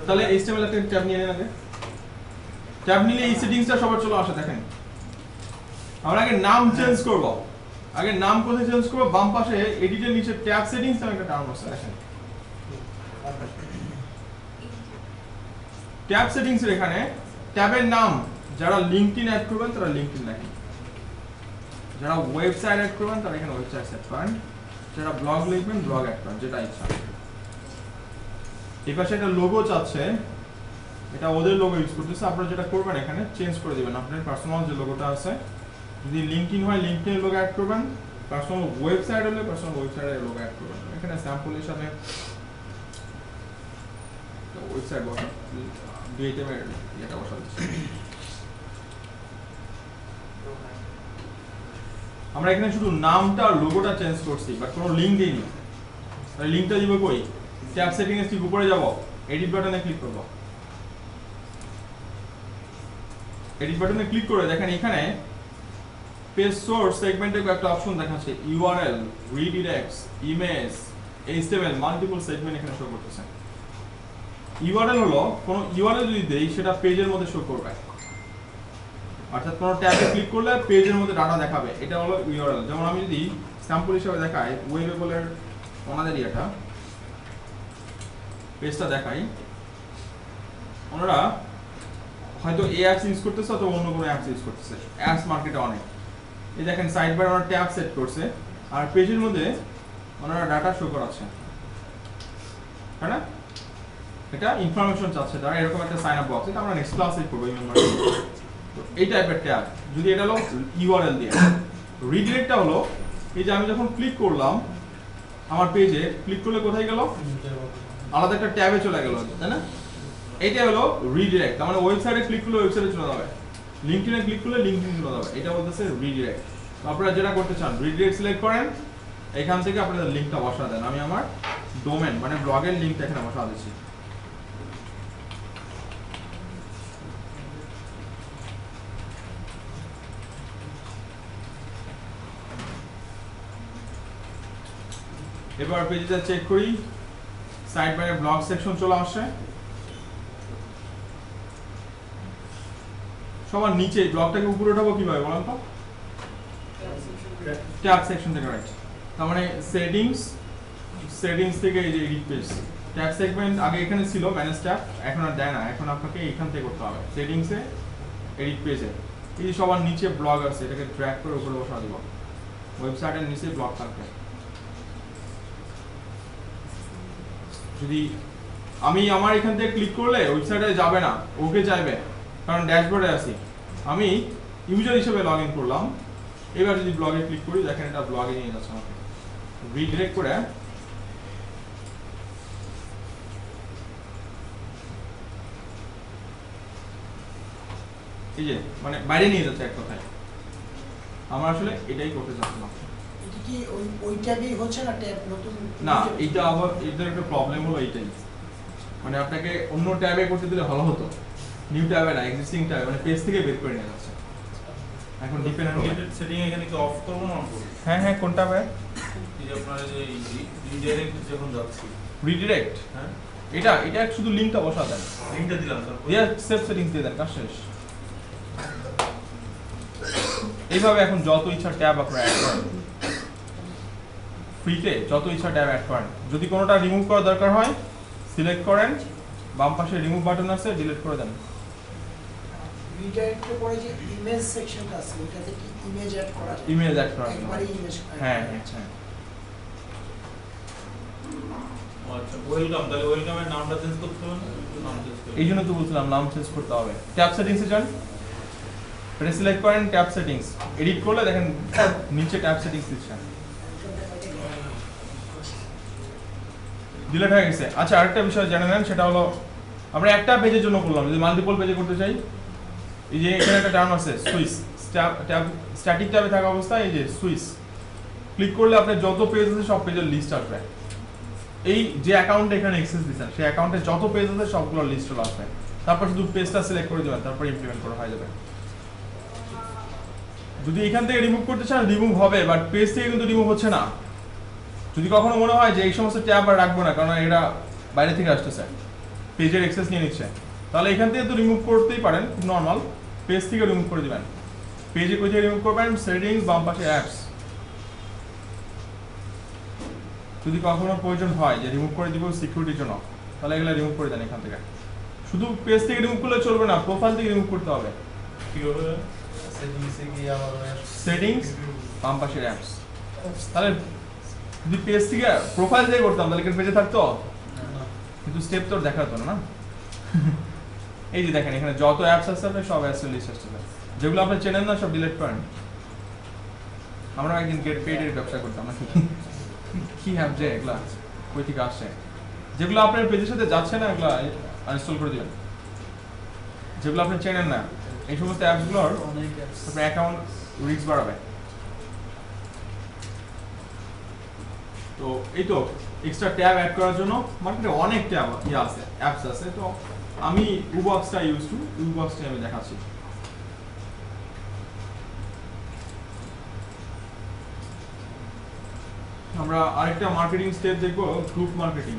[SPEAKER 1] তাহলে HTML একটা ট্যাব নিয়ে নেন আগে। ট্যাব নিলে এই সেটিংসটা সবার চলে আসে। দেখেন আমরা আগে নাম চেঞ্জ করব, আগে নাম কোথায় চেঞ্জ করব, বাম পাশে এডিটের নিচে ট্যাব সেটিংস নামে একটা টার্ম আছে। দেখেন ট্যাব সেটিংস এর এখানে ট্যাবের নাম, যারা লিংকডইন অ্যাড করবেন তারা লিংকডইন লেখেন, যারা ওয়েবসাইট অ্যাড করবেন তারা এখানে ওয়েবসাইট সেট করেন, যারা ব্লগ লিখবেন ব্লগ অ্যাড করেন, যেটা ইচ্ছা। এই পাশে একটা লোগো চাচ্ছে, এটা ওদের লোগো ইউজ করতেছে। আপনারা যেটা করবেন এখানে চেঞ্জ করে দিবেন আপনার পার্সোনাল যে লোগোটা আছে। যদি লিংকডইন হয় লিংকডইনের লোগো অ্যাড করবেন, পার্সোনাল ওয়েবসাইট হলে পার্সোনাল ওয়েবসাইটের লোগো অ্যাড করবেন। এখানে স্যাম্পল হিসাবে ওয়েবসাইট বসা ডিএটএমের এটা বসা দিচ্ছি। আমরা এখানে শুধু নামটা আর লোগোটা চেঞ্জ করছি, বাট কোনো লিংক দেইনি। তাহলে লিংকটা দিব কই, ট্যাব সেটিংস ঠিক উপরে যাব, এডিট বাটনে ক্লিক করব। এডিট বাটনে ক্লিক করে দেখেন এখানে পেজ সোর্স সেগমেন্টে একটা অপশন দেখাচ্ছে, URL, redirects, image, HTML, multiple segment এখানে শো করতেছে। ইউআরএল হলো কোন ইউআরএল যদি দেই সেটা পেজের মধ্যে শো করবে, অর্থাৎ কোন ট্যাবে ক্লিক করলে পেজের মধ্যে ডাটা দেখাবে, এটা হলো ইউআরএল। যেমন আমি যদি স্যাম্পল হিসেবে দেখাই ওয়েবেবলের ওনাদের এটা পেজটা দেখাই, ওনারা হয়তো এই অ্যাপস ইউজ করতেছে অথবা অন্য কোনো অ্যাপস ইউজ করতেছে, অ্যাপস মার্কেটে অনেক। এই দেখেন সাইড বার ওনারা ট্যাব সেট করছে আর পেজের মধ্যে ওনারা ডাটা শো করাচ্ছে, তাই না? এটা ইনফরমেশন চাচ্ছে তারা, এরকম একটা সাইন আপ বক্স, এটা আমরা নেক্সট ক্লাসে করব এই মেম্বার। তো এই টাইপের ট্যাব যদি এটা হলো ইউআরএল দিয়ে। রিডিরেক্টটা হলো এই যে আমি যখন ক্লিক করলাম আমার পেজে, ক্লিক করলে কোথায় গেল, আলাদা একটা ট্যাবে চলে গেল, তাই না? এইটা হলো রিডিরেক্ট, মানে ওয়েবসাইটে ক্লিক করলে ওয়েবসাইটে চলে যাবে, লিংকডইনে ক্লিক করলে লিংকডইন চলে যাবে, এটা বলতেছে রিডিরেক্ট। তো আপনারা যেটা করতে চান রিডিরেক্ট সিলেক্ট করেন, এখান থেকে আপনাদের লিংকটা বসা দেন। আমি আমার ডোমেন মানে ব্লগের লিংকটা এখানে বসা দিচ্ছি। এবার পেজটা চেক করি, সাইড বারে ব্লগ সেকশন চলে আসে, সবার নিচে ব্লগটাকে উপরে উঠাবো কিভাবে বলেন তো, ট্যাব সেকশন থেকে, রাইট? তার মানে সেটিংস থেকে এই যে এডিট পেজ, ট্যাব সেগমেন্ট আগে এখানে ছিল ম্যানেজ ট্যাব, এখন আর দেয় না, এখন আপনাকে এইখান থেকে করতে হবে সেটিংসে, এডিট পেজে। এই সবার নিচে ব্লগ আছে, এটাকে ড্র্যাগ করে উপরে বসা দিব, ওয়েবসাইটের নিচে ব্লগ থাকবে। যদি আমি আমার এখান থেকে ক্লিক করলে ওয়েবসাইটে যাবে না, ওকে চাইবে, কারণ ড্যাশবোর্ডে আছি। আমি ইউজার হিসেবে লগ ইন করলাম, এবার যদি ব্লগে ক্লিক করি দেখেন এটা ব্লগে নিয়ে যাচ্ছে আমাকে, রিডিরেক্ট করে এই যে মানে বাইরে নিয়ে যাচ্ছে এক কথায়। আমরা আসলে এটাই করতে চাচ্ছিলাম।
[SPEAKER 5] এটা কি ওই ট্যাবেই হচ্ছে না, ট্যাব নতুন
[SPEAKER 1] না, এইটা আবার এটার একটা প্রবলেম হলো এইটাই, মানে আপনাকে অন্য ট্যাবে করতে দিলে ভালো হতো, নিউ ট্যাবে না, এক্সিস্টিং ট্যাবে, মানে পেজ থেকে বের করে নিয়ে যাচ্ছে। এখন ডিপেন্ডেন্ট
[SPEAKER 6] সেটিং এখানে কি অফ করব না অন করব?
[SPEAKER 1] হ্যাঁ হ্যাঁ, কোনটা হবে?
[SPEAKER 6] এই যে আপনারা যে রিডাইরেক্ট যখন যাচ্ছি,
[SPEAKER 1] রিডিরেক্ট,
[SPEAKER 6] হ্যাঁ
[SPEAKER 1] এটা শুধু লিংকটা বসা দেন,
[SPEAKER 6] লিংকটা দিলাম স্যার,
[SPEAKER 1] ইয়া সেভ সেটিংস দিয়ে দেন, কাজ শেষ। এইভাবে এখন যত ইচ্ছা ট্যাব আপনারা অ্যাড করেন, ফ্রিতে যত ইচ্ছা ট্যাব অ্যাড করেন। যদি কোনোটা রিমুভ করার দরকার হয় সিলেক্ট করেন, বাম পাশে রিমুভ বাটন আছে, ডিলিট করে দেন।
[SPEAKER 5] রিডাইরেক্টের পরে যে ইমেজ সেকশনটা আছে ওটাতে কি ইমেজ অ্যাড করা যায়?
[SPEAKER 1] ইমেজ অ্যাড করা যায়,
[SPEAKER 5] একবারে ইমেজ,
[SPEAKER 1] হ্যাঁ হ্যাঁ হ্যাঁ।
[SPEAKER 6] আচ্ছা ওয়েলকাম, তাহলে ওয়েলকামের নামটা চেঞ্জ করতে হবে না? নাম চেঞ্জ করতে
[SPEAKER 1] এই জন্য তো বলছিলাম নাম চেঞ্জ করতে হবে। ট্যাব সেটিংসে যান, এটা সিলেক্ট করেন ট্যাব সেটিংস, এডিট করলে দেখেন নিচে ট্যাব সেটিংস দিচ্ছে, ডিলিট হয়ে গেছে। আচ্ছা আরেকটা বিষয় জেনে নেন, সেটা হলো আমরা একটা পেজের জন্য করলাম, যদি মাল্টিপল পেজে করতে চাই, এই যে এখানে একটা টার্ম আছে সুইচ, ট্যাব স্ট্যাটিক ট্যাবে থাকা অবস্থায় এই যে সুইচ ক্লিক করলে আপনার যত পেজ আছে সব পেজের লিস্ট আসবে। এই যে অ্যাকাউন্টে এখানে অ্যাক্সেস দিচ্ছেন সেই অ্যাকাউন্টে যত পেজ আছে সবগুলোর লিস্ট চলে আসবে। তারপর শুধু পেজটা সিলেক্ট করে দেবেন, তারপর ইমপ্লিমেন্ট করা হয়ে যাবে। যদি এখান থেকে রিমুভ করতে চান রিমুভ হবে, বাট পেজ থেকে কিন্তু রিমুভ হচ্ছে না। যদি কখনো মনে হয় যে এই সমস্ত ট্যাব আর রাখবো না কারণ এরা বাইরে থেকে আসতেছে, পেজের অ্যাক্সেস নিয়ে নিচ্ছে, তাহলে এখান থেকে তো রিমুভ করতেই পারেন, খুব নর্মাল। পেজ থেকে রিমুভ করে দিবেন। পেজে কোথায় রিমুভ করবেন? সেটিংস, বাম পাশে অ্যাপস। যদি কখনো প্রয়োজন হয় যে রিমুভ করে দিব সিকিউরিটির জন্য, তাহলে এগুলো রিমুভ করে দেন এখান থেকে। শুধু পেজ থেকে রিমুভ করলে চলবে না, প্রোফাইল থেকে রিমুভ করতে হবে।
[SPEAKER 6] কিভাবে?
[SPEAKER 4] সেটিংসে গিয়ে আমার
[SPEAKER 1] সেটিংস, বাম পাশের অ্যাপস। তাহলে যদি পেজ থেকে প্রোফাইল থেকে করতাম তাহলে কি পেজে থাকতো? কিন্তু স্টেপ তো দেখাতো না। এই যে দেখেন এখানে যত অ্যাপস আছে আপনি সব অ্যাপসের লিস্ট আসছে, যেগুলো আপনি চেনেন না সব ডিলিট করেন। আমরা একদিন গেট পেডের ব্যবসা করতাম নাকি কি অ্যাপ যে এগুলা কই থেকে আসছে, যেগুলো আপনার পেজের সাথে যাচ্ছে না এগুলো আনইনস্টল করে দিবেন। যেগুলো আপনি চেনেন না এই সমস্ত অ্যাপসগুলোর আপনার অ্যাকাউন্ট রিস্ক বাড়াবে। তো এই তো এক্সট্রা ট্যাব অ্যাড করার জন্য মার্কেটে অনেক ট্যাব আছে, অ্যাপস আছে। তো আমি উবক্সটা ইউজ টু, উবক্সটা আমি দেখাচ্ছি। আমরা আরেকটা মার্কেটিং স্টেপ দেখবো, group marketing.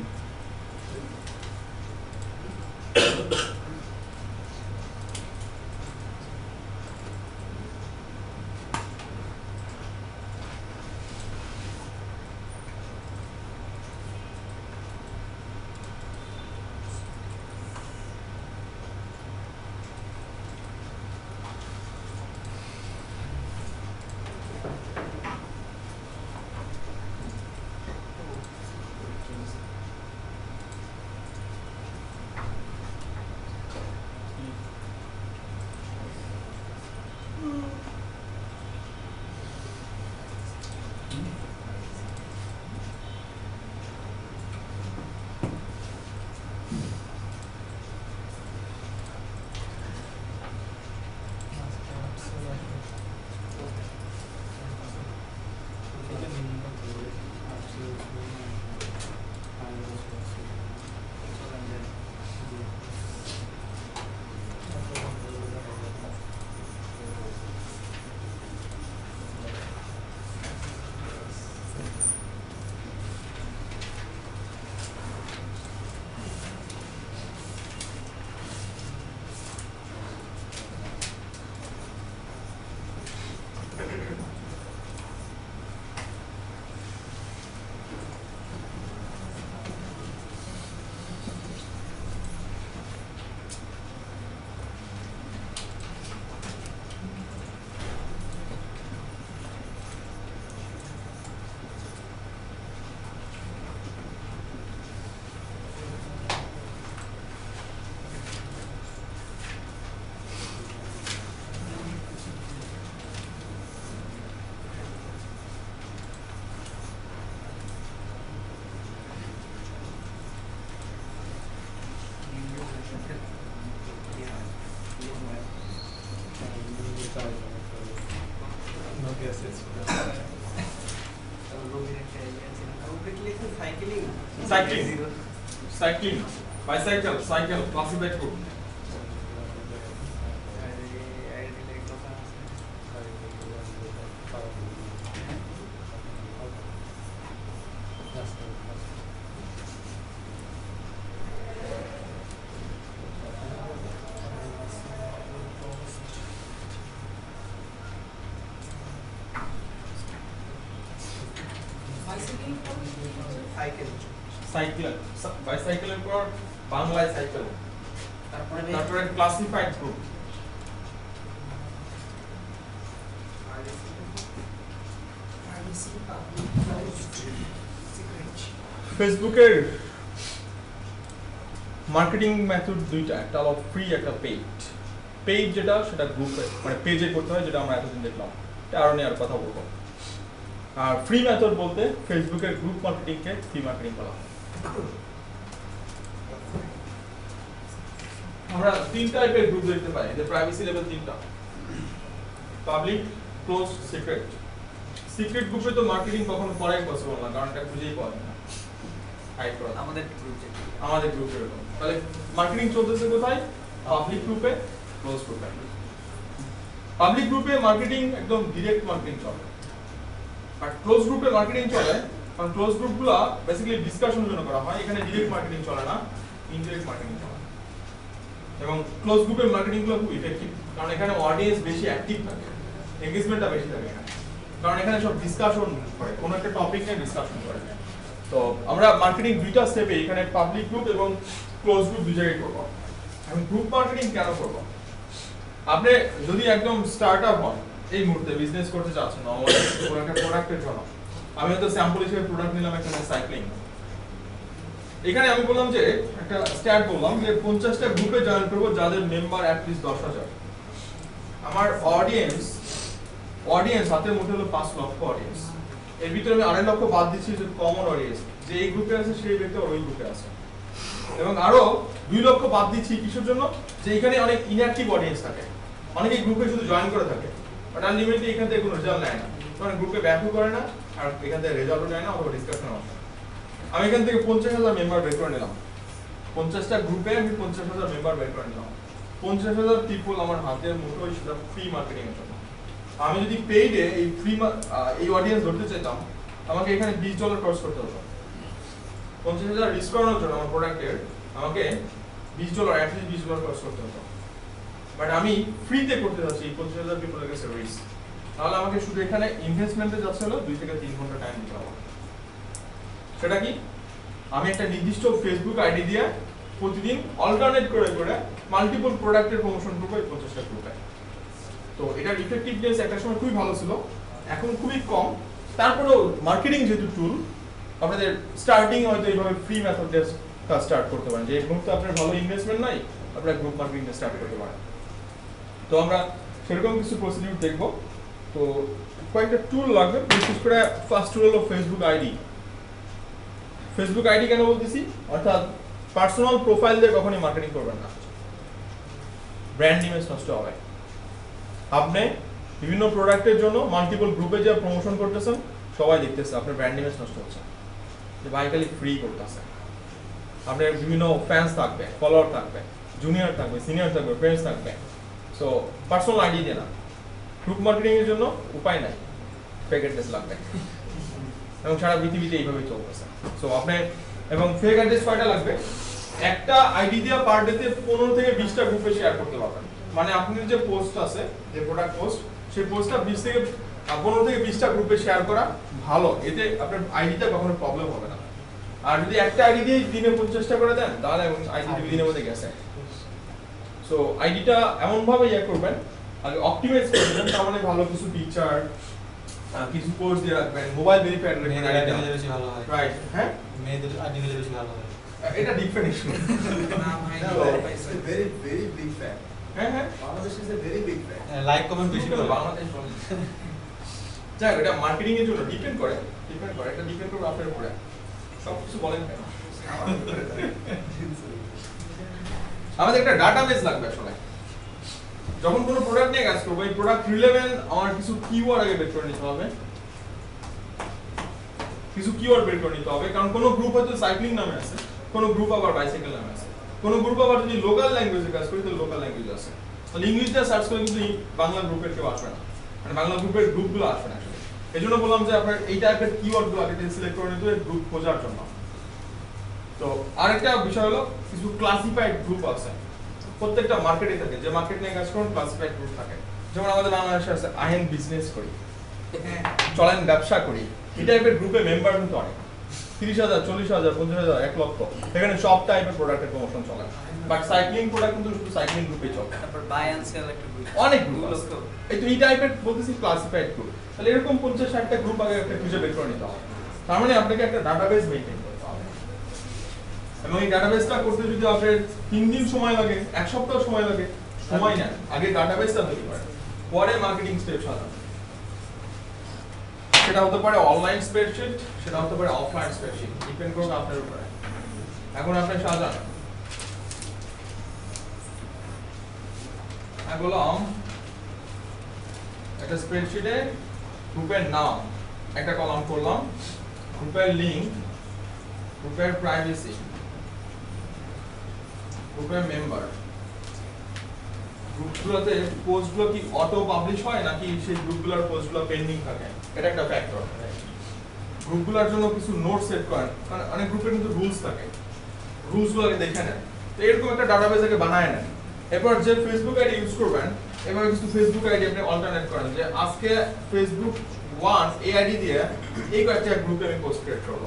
[SPEAKER 1] Cycling, bicycle, cycle, classified group. Cycle, বাইসাইকেলের পর বাংলায় সাইকেল, তারপরে ক্লাসিফাইড গ্রুপ। ফেসবুকের মার্কেটিং মেথড দুইটা, একটা হলো ফ্রি, একটা পেইড। পেইড যেটা সেটা গ্রুপে মানে পেজে করতে হয়, যেটা আমরা এতদিন দেখলাম, এটা আরো নিয়ে আর কথা বলবো। আর ফ্রি মেথড বলতে ফেসবুকের গ্রুপ মার্কেটিংকে ফ্রি মার্কেটিং বলা হয়। আমরা তিন টাইপের গ্রুপ দেখতে পাই, যে প্রাইভেসি লেভেল তিনটা: পাবলিক, ক্লোজ, সিক্রেট। সিক্রেট গ্রুপে তো মার্কেটিং কখনো করাই পসিবল না, কারণ এটা খুঁজেই পাওয়া যায় না, হাইড করা।
[SPEAKER 2] আমাদের গ্রুপে
[SPEAKER 1] আমাদের গ্রুপে এরকম। তাহলে মার্কেটিং চলতেছে কোথায়? পাবলিক গ্রুপে, ক্লোজ গ্রুপে। পাবলিক গ্রুপে মার্কেটিং একদম ডিরেক্ট মার্কেটিং চলে, আর ক্লোজ গ্রুপে মার্কেটিং চলে, কারণ ক্লোজ গ্রুপগুলো বেসিক্যালি ডিসকাশনের জন্য করা হয়। এখানে ডিরেক্ট মার্কেটিং চলে না, ইনডিরেক্ট মার্কেটিং চলে। এবং ক্লোজ গ্রুপের মার্কেটিংগুলো খুব ইফেক্টিভ, কারণ এখানে অডিয়েন্স বেশি অ্যাক্টিভ থাকে, এনগেজমেন্টটা বেশি থাকে এখানে, কারণ এখানে সব ডিসকাশন করে, কোনো একটা টপিক নিয়ে ডিসকাশন করে। তো আমরা মার্কেটিং দুইটা স্টেপে, এখানে পাবলিক গ্রুপ এবং ক্লোজ গ্রুপ দুই জায়গায় করবো। আমি গ্রুপ মার্কেটিং কেন করবো? আপনি যদি একদম স্টার্টআপ হন, এই মুহূর্তে বিজনেস করতে চাচ্ছেন অনলাইনে কোনো একটা প্রোডাক্টের জন্য, আমি হয়তো স্যাম্পল হিসেবে প্রোডাক্ট নিলাম এখানে সাইক্লিং। এখানে আমি বললাম যে একটা স্ট্যাট বললাম যে 50টা গ্রুপে জয়েন করবো যাদের মেম্বার অ্যাটলিস্ট 10,000। আমার অডিয়েন্স হাতের মুঠে হলো 5 লক্ষ অডিয়েন্স। এর ভিতরে আমি 2.5 লক্ষ বাদ দিচ্ছি যে কমন অডিয়েন্স, যে এই গ্রুপে আছে সেই ব্যক্তি ওই গ্রুপে আছে। এবং আরো 2 লক্ষ বাদ দিচ্ছি কিসের জন্য? যে এখানে অনেক ইনঅ্যাক্টিভ অডিয়েন্স থাকে, অনেকে গ্রুপে শুধু জয়েন করে থাকে, বাট আলটিমেটলি এখান থেকে কোনো রেজাল্ট নেয় না, কারণ গ্রুপে ব্যাকও করে না, আর এখান থেকে রেজাল্টও নেয় না, অথবা ডিসকাশনও আসে। আমি এখান থেকে 50,000 মেম্বার বের করে নিলাম, 50টা গ্রুপে আমি 50,000 মেম্বার বের করে নিলাম। 50,000 পিপল আমার হাতের মুঠোয়, সেটা ফ্রি মার্কেটিং এর জন্য। আমি যদি পেইডে এই ফ্রি এই অডিয়েন্স ধরতে চাইতাম, আমাকে এখানে $20 খরচ করতে হতো। 50,000 রিচ করানোর জন্য আমার প্রোডাক্টের আমাকে $20 অ্যাটলিস্ট $20 খরচ করতে হতো। বাট আমি ফ্রিতে করতে যাচ্ছি এই 50,000 পিপলের কাছে রিচ, তাহলে আমাকে শুধু এখানে ইনভেস্টমেন্টে যাচ্ছে হলো 2 থেকে 3 ঘন্টা টাইম দিতে হবে। সেটা কি? আমি একটা নির্দিষ্ট ফেসবুক আইডি দিয়ে প্রতিদিন অল্টারনেট করে করে মাল্টিপল প্রোডাক্টের প্রমোশন করবো এই 50টা গ্রুপে। তো এটার ইফেক্টিভনেস একটা সময় খুবই ভালো ছিল, এখন খুবই কম। তারপরেও মার্কেটিং যেহেতু টুল, আপনাদের স্টার্টিং হয়তো এইভাবে ফ্রি মেথড দিয়ে কাজ স্টার্ট করতে পারেন, যে এই মুহূর্তে আপনার ভালো ইনভেস্টমেন্ট নাই, আপনারা গ্রুপ মার্কেটিং দিয়ে স্টার্ট করতে পারেন। তো আমরা সেরকম কিছু প্রসিডিউর দেখবো। তো কয়েকটা টুল লাগবে, বিশেষ করে ফার্স্ট টুল হলো ফেসবুক আইডি। ফেসবুক আইডি কেন বলতেছি? অর্থাৎ পার্সোনাল প্রোফাইল দিয়ে কখনই মার্কেটিং করবেন না, ব্র্যান্ড ইমেজ নষ্ট হবে। আপনি বিভিন্ন প্রোডাক্টের জন্য মাল্টিপল গ্রুপে যা প্রমোশন করতেছেন, সবাই দেখতেছে, আপনার ব্র্যান্ড ইমেজ নষ্ট হচ্ছে, যে ভাই খালি ফ্রি করতেছে। আপনার বিভিন্ন ফ্যান্স থাকবে, ফলোয়ার থাকবে, জুনিয়র থাকবে, সিনিয়র থাকবে, ফ্রেন্ডস থাকবে। সো পার্সোনাল আইডি দিয়ে না, গ্রুপ মার্কেটিং এর জন্য উপায় নাই, ফেক অ্যাড্রেস লাগবে, এবং সারা পৃথিবীতে এইভাবেই চলতেছে। সো আপনি এবং ফেক অ্যাড্রেস কয়টা লাগবে? একটা আইডি দিয়ে পার ডেতে 15 থেকে 20টা গ্রুপে শেয়ার করতে পারবেন। মানে আপনার যে পোস্ট আছে, যে প্রোডাক্ট পোস্ট, সেই পোস্টটা 15 থেকে 20টা গ্রুপে শেয়ার করা ভালো, এতে আপনার আইডিটা কখনো প্রবলেম হবে না। আর যদি একটা আইডি দিয়ে দিনে 50টা করে দেন, তাহলে আইডি 2 দিনের মধ্যে গেছে। সো আইডিটা এমন ভাবে করবেন, আগে অপটিমাইজ করবেন, তার মানে ভালো কিছু পিকচার, কিছু পোস্ট দিয়ে রাখবেন, মোবাইল ভেরিফাইড রাখবেন, আইডিটা
[SPEAKER 6] বেশি ভালো হয়।
[SPEAKER 1] রাইট। হ্যাঁ,
[SPEAKER 6] মেয়েদের আইডি দিলে বেশি ভালো হয়।
[SPEAKER 1] এটা different issue.
[SPEAKER 4] very very big fan.
[SPEAKER 1] হ্যাঁ হ্যাঁ,
[SPEAKER 4] Bangladesh is a very big fan.
[SPEAKER 6] Like comment বেশি করে।
[SPEAKER 1] বাংলাদেশ যাক, এটা মার্কেটিং এর জন্য ডিপেন্ড করে, এটা ডিপেন্ড করে আপনার উপরে। সব কিছু বলেন কেন? আমাদের একটা ডাটাবেস লাগবে আসলে। যখন কোনো প্রোডাক্ট নিয়ে কাজ করবো, এই প্রোডাক্ট রিলেভেন্ট আমার কিছু কিওয়ার্ড আগে বের করে নিতে হবে, কারণ কোনো গ্রুপ হয়তো সাইক্লিং নামে আছে, কোনো গ্রুপ আবার বাইসাইকেল নামে আছে, কোনো গ্রুপ আবার যদি লোকাল ল্যাঙ্গুয়েজে কাজ করি তো লোকাল ল্যাঙ্গুয়েজ আছে। তাহলে ইংলিশটা সার্চ করে কিন্তু বাংলা গ্রুপের কেউ আসবে না, মানে বাংলা গ্রুপের গ্রুপগুলো আসবে না আসলে। এই জন্য বললাম যে আপনার এই টাইপের কিওয়ার্ডগুলো আগে সিলেক্ট করে নিতে হবে গ্রুপ খোঁজার জন্য। তো আরেকটা বিষয় হলো কিছু ক্লাসিফাইড গ্রুপ আছে, প্রত্যেকটা মার্কেটে থাকে, যে মার্কেট নিয়ে কাজ করুন ক্লাসিফাইড গ্রুপ থাকে। যেমন আমাদের বাংলাদেশে আছে আহেন বিজনেস করি, চলেন ব্যবসা করি, এই টাইপের গ্রুপে মেম্বার কিন্তু অনেক, 30,000, 40,000, 50,000, 1 লক্ষ। এখানে সব টাইপের প্রোডাক্টের প্রমোশন চলে, বাট সাইক্লিং প্রোডাক্ট কিন্তু শুধু সাইক্লিং গ্রুপে চলে।
[SPEAKER 2] তারপর বাই এন্ড সেল একটা গ্রুপ,
[SPEAKER 1] অনেক গ্রুপ আছে। এই তো এই টাইপের বলতেছি ক্লাসিফাইড গ্রুপ। তাহলে এরকম 50-60টা গ্রুপ আগে একটা খুঁজে বের করে নিতে হবে। তার মানে আপনাকে একটা ডাটাবেস মেইনটেইন করতে হবে। এবং এই ডাটাবেসটা করতে যদি আপনার 3 দিন সময় লাগে, 1 সপ্তাহ সময় লাগে, সময় নেন, আগে ডাটাবেসটা তৈরি করেন, পরে মার্কেটিং স্টেপ সাজান। সেটা হতে পারে অনলাইন স্প্রেডশিট, সেটা হতে পারে অফলাইন স্প্রেডশিট, ডিপেন্ড করবে আপনার উপরে। এখন আপনি সাজান, আমি বললাম একটা স্প্রেডশিটে গ্রুপের নাম একটা কলাম করলাম, গ্রুপের লিংক, গ্রুপের প্রাইভেসি, গ্রুপের মেম্বার। গ্রুপগুলোতে পোস্টগুলো কি অটো পাবলিশ হয় নাকি সেই গ্রুপগুলোর পোস্টগুলো পেন্ডিং থাকে, এটা একটা ফ্যাক্টর। গ্রুপগুলোর জন্য কিছু নোট সেট করেন, কারণ অনেক গ্রুপের কিন্তু রুলস থাকে, রুলসগুলোকে দেখে নেন। তো এরকম একটা ডাটাবেস আগে বানায় নেন। এরপর যে ফেসবুক আইডি ইউজ করবেন, এবার কিছু ফেসবুক আইডি আপনি অল্টারনেট করেন, যে আজকে ফেসবুক 1 এই আইডি দিয়ে এই কয়েকটা গ্রুপে আমি পোস্ট ক্রিয়েট করব,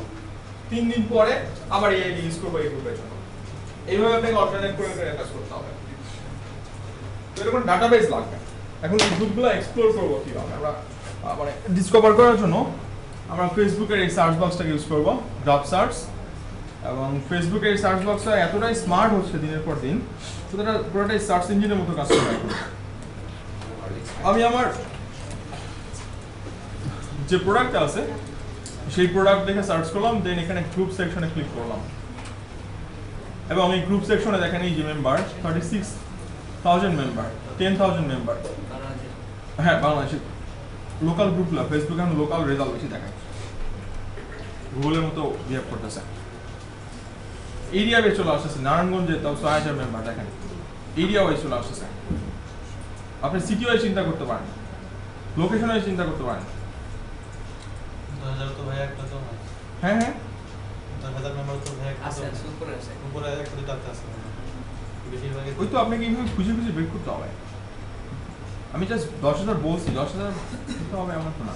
[SPEAKER 1] 3 দিন পরে আবার এই আইডি ইউজ করব এই গ্রুপের জন্য। এইভাবে আপনাকে অল্টারনেট করে করে কাজ করতে হবে। তো এরকম ডাটাবেস লাগবে। এখন এই গ্রুপগুলো এক্সপ্লোর করব কিভাবে আমরা, মানে ডিসকভার করার জন্য আমরা ফেসবুকের এই সার্চ বক্সটাকে ইউজ করব, ড্রপ সার্চ। এবং ফেসবুকের এই সার্চ বক্সটা এতটাই স্মার্ট হচ্ছে দিনের পর দিন, সুতরাং পুরোটাই সার্চ ইঞ্জিনের মতো কাজ করে। আমি আমার যে প্রোডাক্ট আছে সেই প্রোডাক্ট দেখে সার্চ করলাম, দেন এখানে গ্রুপ সেকশনে ক্লিক করলাম এবং এই গ্রুপ সেকশনে দেখেন এই যে মেম্বার 36,000 মেম্বার, 10,000 মেম্বার। হ্যাঁ, বাংলাদেশে লোকাল গ্রুপগুলো ফেসবুকে এখন লোকাল রেজাল্ট বেশি দেখায়, গুগলের মতো বিহেভ করতেছে। এরিয়া বেশ চলে আসতেছে, নারায়ণগঞ্জে তাও 6,000 মেম্বার দেখেন, এরিয়া ওয়াইজ চলে আসতেছে। আপনি সিটি ওয়াইজ চিন্তা করতে পারেন, লোকেশন ওয়াইজ চিন্তা করতে পারেন।
[SPEAKER 6] 2000 তো ভাই একটা তো হয়।
[SPEAKER 1] হ্যাঁ হ্যাঁ,
[SPEAKER 6] 2000 মেম্বার তো ভাই একটা
[SPEAKER 2] আছে
[SPEAKER 6] আছে,
[SPEAKER 2] উপরে আছে।
[SPEAKER 6] উপরে একটা দুটো আছে। বেশিরভাগই
[SPEAKER 1] ওই তো আপনাকে এইভাবে খুঁজে খুঁজে বের করতে হবে। আমি জাস্ট 10,000 বলছি, 10,000 দিতে হবে এমন তো না।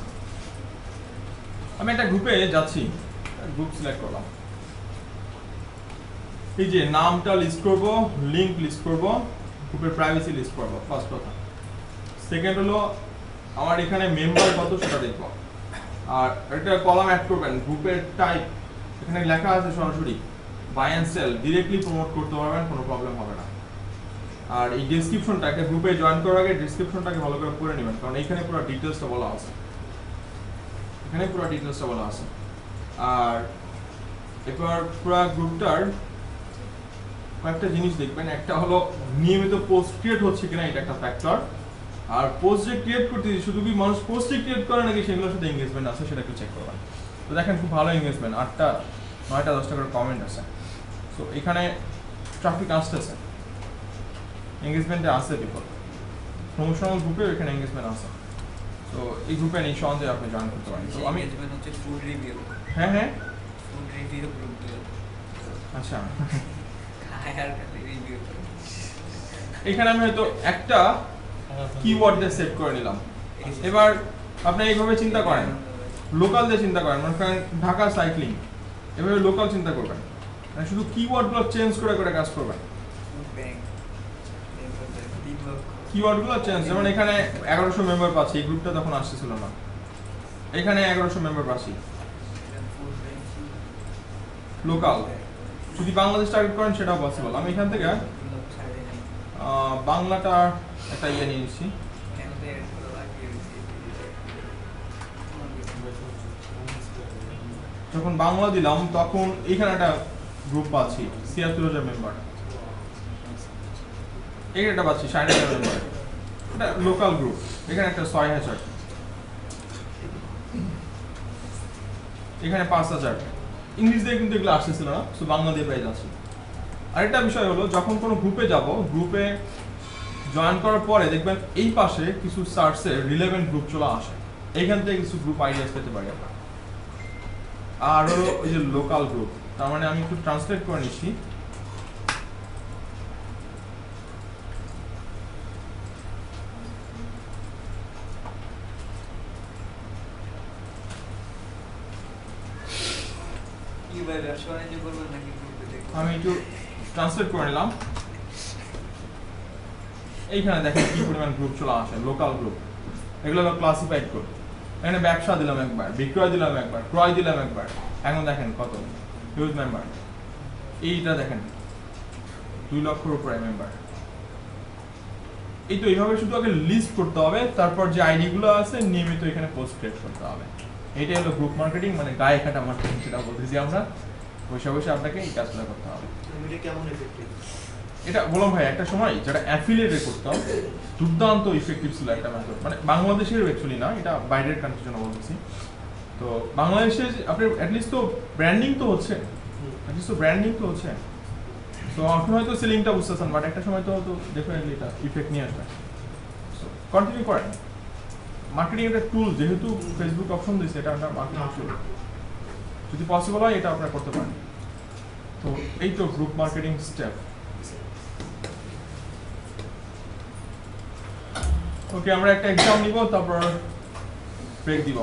[SPEAKER 1] আমি একটা গ্রুপে যাচ্ছি, গ্রুপ সিলেক্ট করলাম, এই যে নামটা লিস্ট করব, লিংক লিস্ট করব, গ্রুপের প্রাইভেসি লিস্ট করব, ফার্স্ট কথা। সেকেন্ড হলো আমার এখানে মেম্বার কত সেটা দেখব, আর একটা কলাম অ্যাড করবেন, গ্রুপের টাইপ এখানে লেখা আছে সরাসরি buy and sell, directly promote করতে পারবেন, কোনো প্রবলেম হবে না। আর এই ডেসক্রিপশনটা, একটা গ্রুপে জয়েন করার আগে ডেসক্রিপশনটাকে ভালো করে পড়ে নেবেন, কারণ এখানে পুরো ডিটেলসটা বলা আছে, এখানে পুরো ডিটেলসটা বলা আছে। আর এরপর পুরো গ্রুপটার কয়েকটা জিনিস দেখবেন, একটা হলো নিয়মিত পোস্ট ক্রিয়েট হচ্ছে কিনা, এটা একটা ফ্যাক্টর। আর পোস্ট যে ক্রিয়েট করতেছি, শুধু কি মানুষ পোস্টই ক্রিয়েট করে নাকি সেগুলোর সাথে এঙ্গেজমেন্ট আছে সেটা একটু চেক করবেন। তো দেখেন খুব ভালো এঙ্গেজমেন্ট, 8টা 9টা 10টা করে কমেন্ট আছে। সো এখানে ট্রাফিক আসতেছে, এঙ্গেজমেন্টে আছে পিপল, প্রমোশনাল গ্রুপে এখানে এঙ্গেজমেন্ট আছে। তো এই গ্রুপে নিঃসন্দেহে আপনি জয়েন করতে পারেন। তো আমি
[SPEAKER 2] এনগেজমেন্ট হচ্ছে ফুড রিভিউ,
[SPEAKER 1] হ্যাঁ হ্যাঁ,
[SPEAKER 2] ফুড রিভিউ গ্রুপ
[SPEAKER 1] আচ্ছা।
[SPEAKER 2] Higher review.
[SPEAKER 1] এখানে আমি হয়তো একটা কিওয়ার্ড দিয়ে সেভ করে নিলাম। এবার আপনি এইভাবে চিন্তা করেন, লোকাল দিয়ে চিন্তা করেন, মনে করেন ঢাকা সাইক্লিং, এভাবে লোকাল চিন্তা করবেন, মানে শুধু কিওয়ার্ডগুলো চেঞ্জ করে করে কাজ করবেন। কিওয়ার্ডগুলো চেঞ্জ, যেমন এখানে 1100 মেম্বার পাচ্ছি, এই গ্রুপটা তখন আসতেছিল না, এখানে 1100 মেম্বার পাচ্ছি। লোকাল যদি বাংলাদেশ টার্গেট করেন সেটাও পসিবল। আমি এখান থেকে বাংলাটা একটা ইয়ে নিয়ে নিচ্ছি, যখন বাংলা দিলাম তখন এখানে একটা গ্রুপ পাচ্ছি 76,000 মেম্বার, এখানে একটা পাচ্ছি 60,000 মেম্বার, এটা লোকাল গ্রুপ, এখানে একটা 6,000, এখানে 5,000। ইংলিশ দিয়ে কিন্তু এগুলো আসতেছিল না, তো বাংলা দিয়ে পেয়ে যাচ্ছি। আরেকটা বিষয় হলো, যখন কোনো গ্রুপে যাব, গ্রুপে জয়েন করার পরে দেখবেন এই পাশে কিছু সার্চে রিলেভেন্ট গ্রুপ চলে আসে, এইখান থেকে কিছু গ্রুপ আইডিয়াস পেতে পারি আমরা। আর হলো ওই যে লোকাল গ্রুপ, তার মানে আমি একটু ট্রান্সলেট করে নিচ্ছি। আমি একটু ট্রান্সলেট করে নিলাম। এইখানে দেখেন কি পরিমাণ গ্রুপ চলে আসে, লোকাল গ্রুপ, এগুলো হলো ক্লাসিফাইড গ্রুপ। এখানে ব্যবসা দিলাম একবার, বিক্রয় দিলাম একবার, ক্রয় দিলাম একবার, এখন দেখেন কত হিউজ মেম্বার। এইটা দেখেন 2 লক্ষের উপরে মেম্বার। এই তো এইভাবে শুধু আগে লিস্ট করতে হবে, তারপর যে আইডি গুলো আছে নিয়মিত এখানে পোস্ট ক্রিয়েট করতে হবে। এইটাই হলো গ্রুপ মার্কেটিং, মানে গায়ে কাটা মার্কেটিং যেটা বলতেছি আমরা। বসে বসে আপনাকে এই কাজগুলো করতে হবে।
[SPEAKER 4] এটা কেমন এফেক্টিভ?
[SPEAKER 1] এটা বললাম ভাই, একটা সময় যারা অ্যাফিলিয়েট করতাম দুর্দান্ত ইফেক্টিভ ছিল একটা মেথড, মানে বাংলাদেশের অ্যাকচুয়ালি না, এটা বাইরের কান্ট্রির জন্য বলতেছি। তো বাংলাদেশে আপনি অ্যাটলিস্ট তো ব্র্যান্ডিং তো হচ্ছে, তো এখন হয়তো সেলিংটা বুঝতেছেন, বাট একটা সময় তো ডেফিনেটলি এটা ইফেক্ট নিয়ে আসবে। সো কন্টিনিউ করেন। মার্কেটিং একটা টুল, যেহেতু ফেসবুক অপশন দিয়েছে, এটা একটা মার্কেটিং টুল, যদি পসিবল হয় এটা আপনারা করতে পারেন। তো এই তো গ্রুপ মার্কেটিং স্টেপ। ওকে, আমরা একটা এক্সাম নিব, তারপর ব্রেক দিব।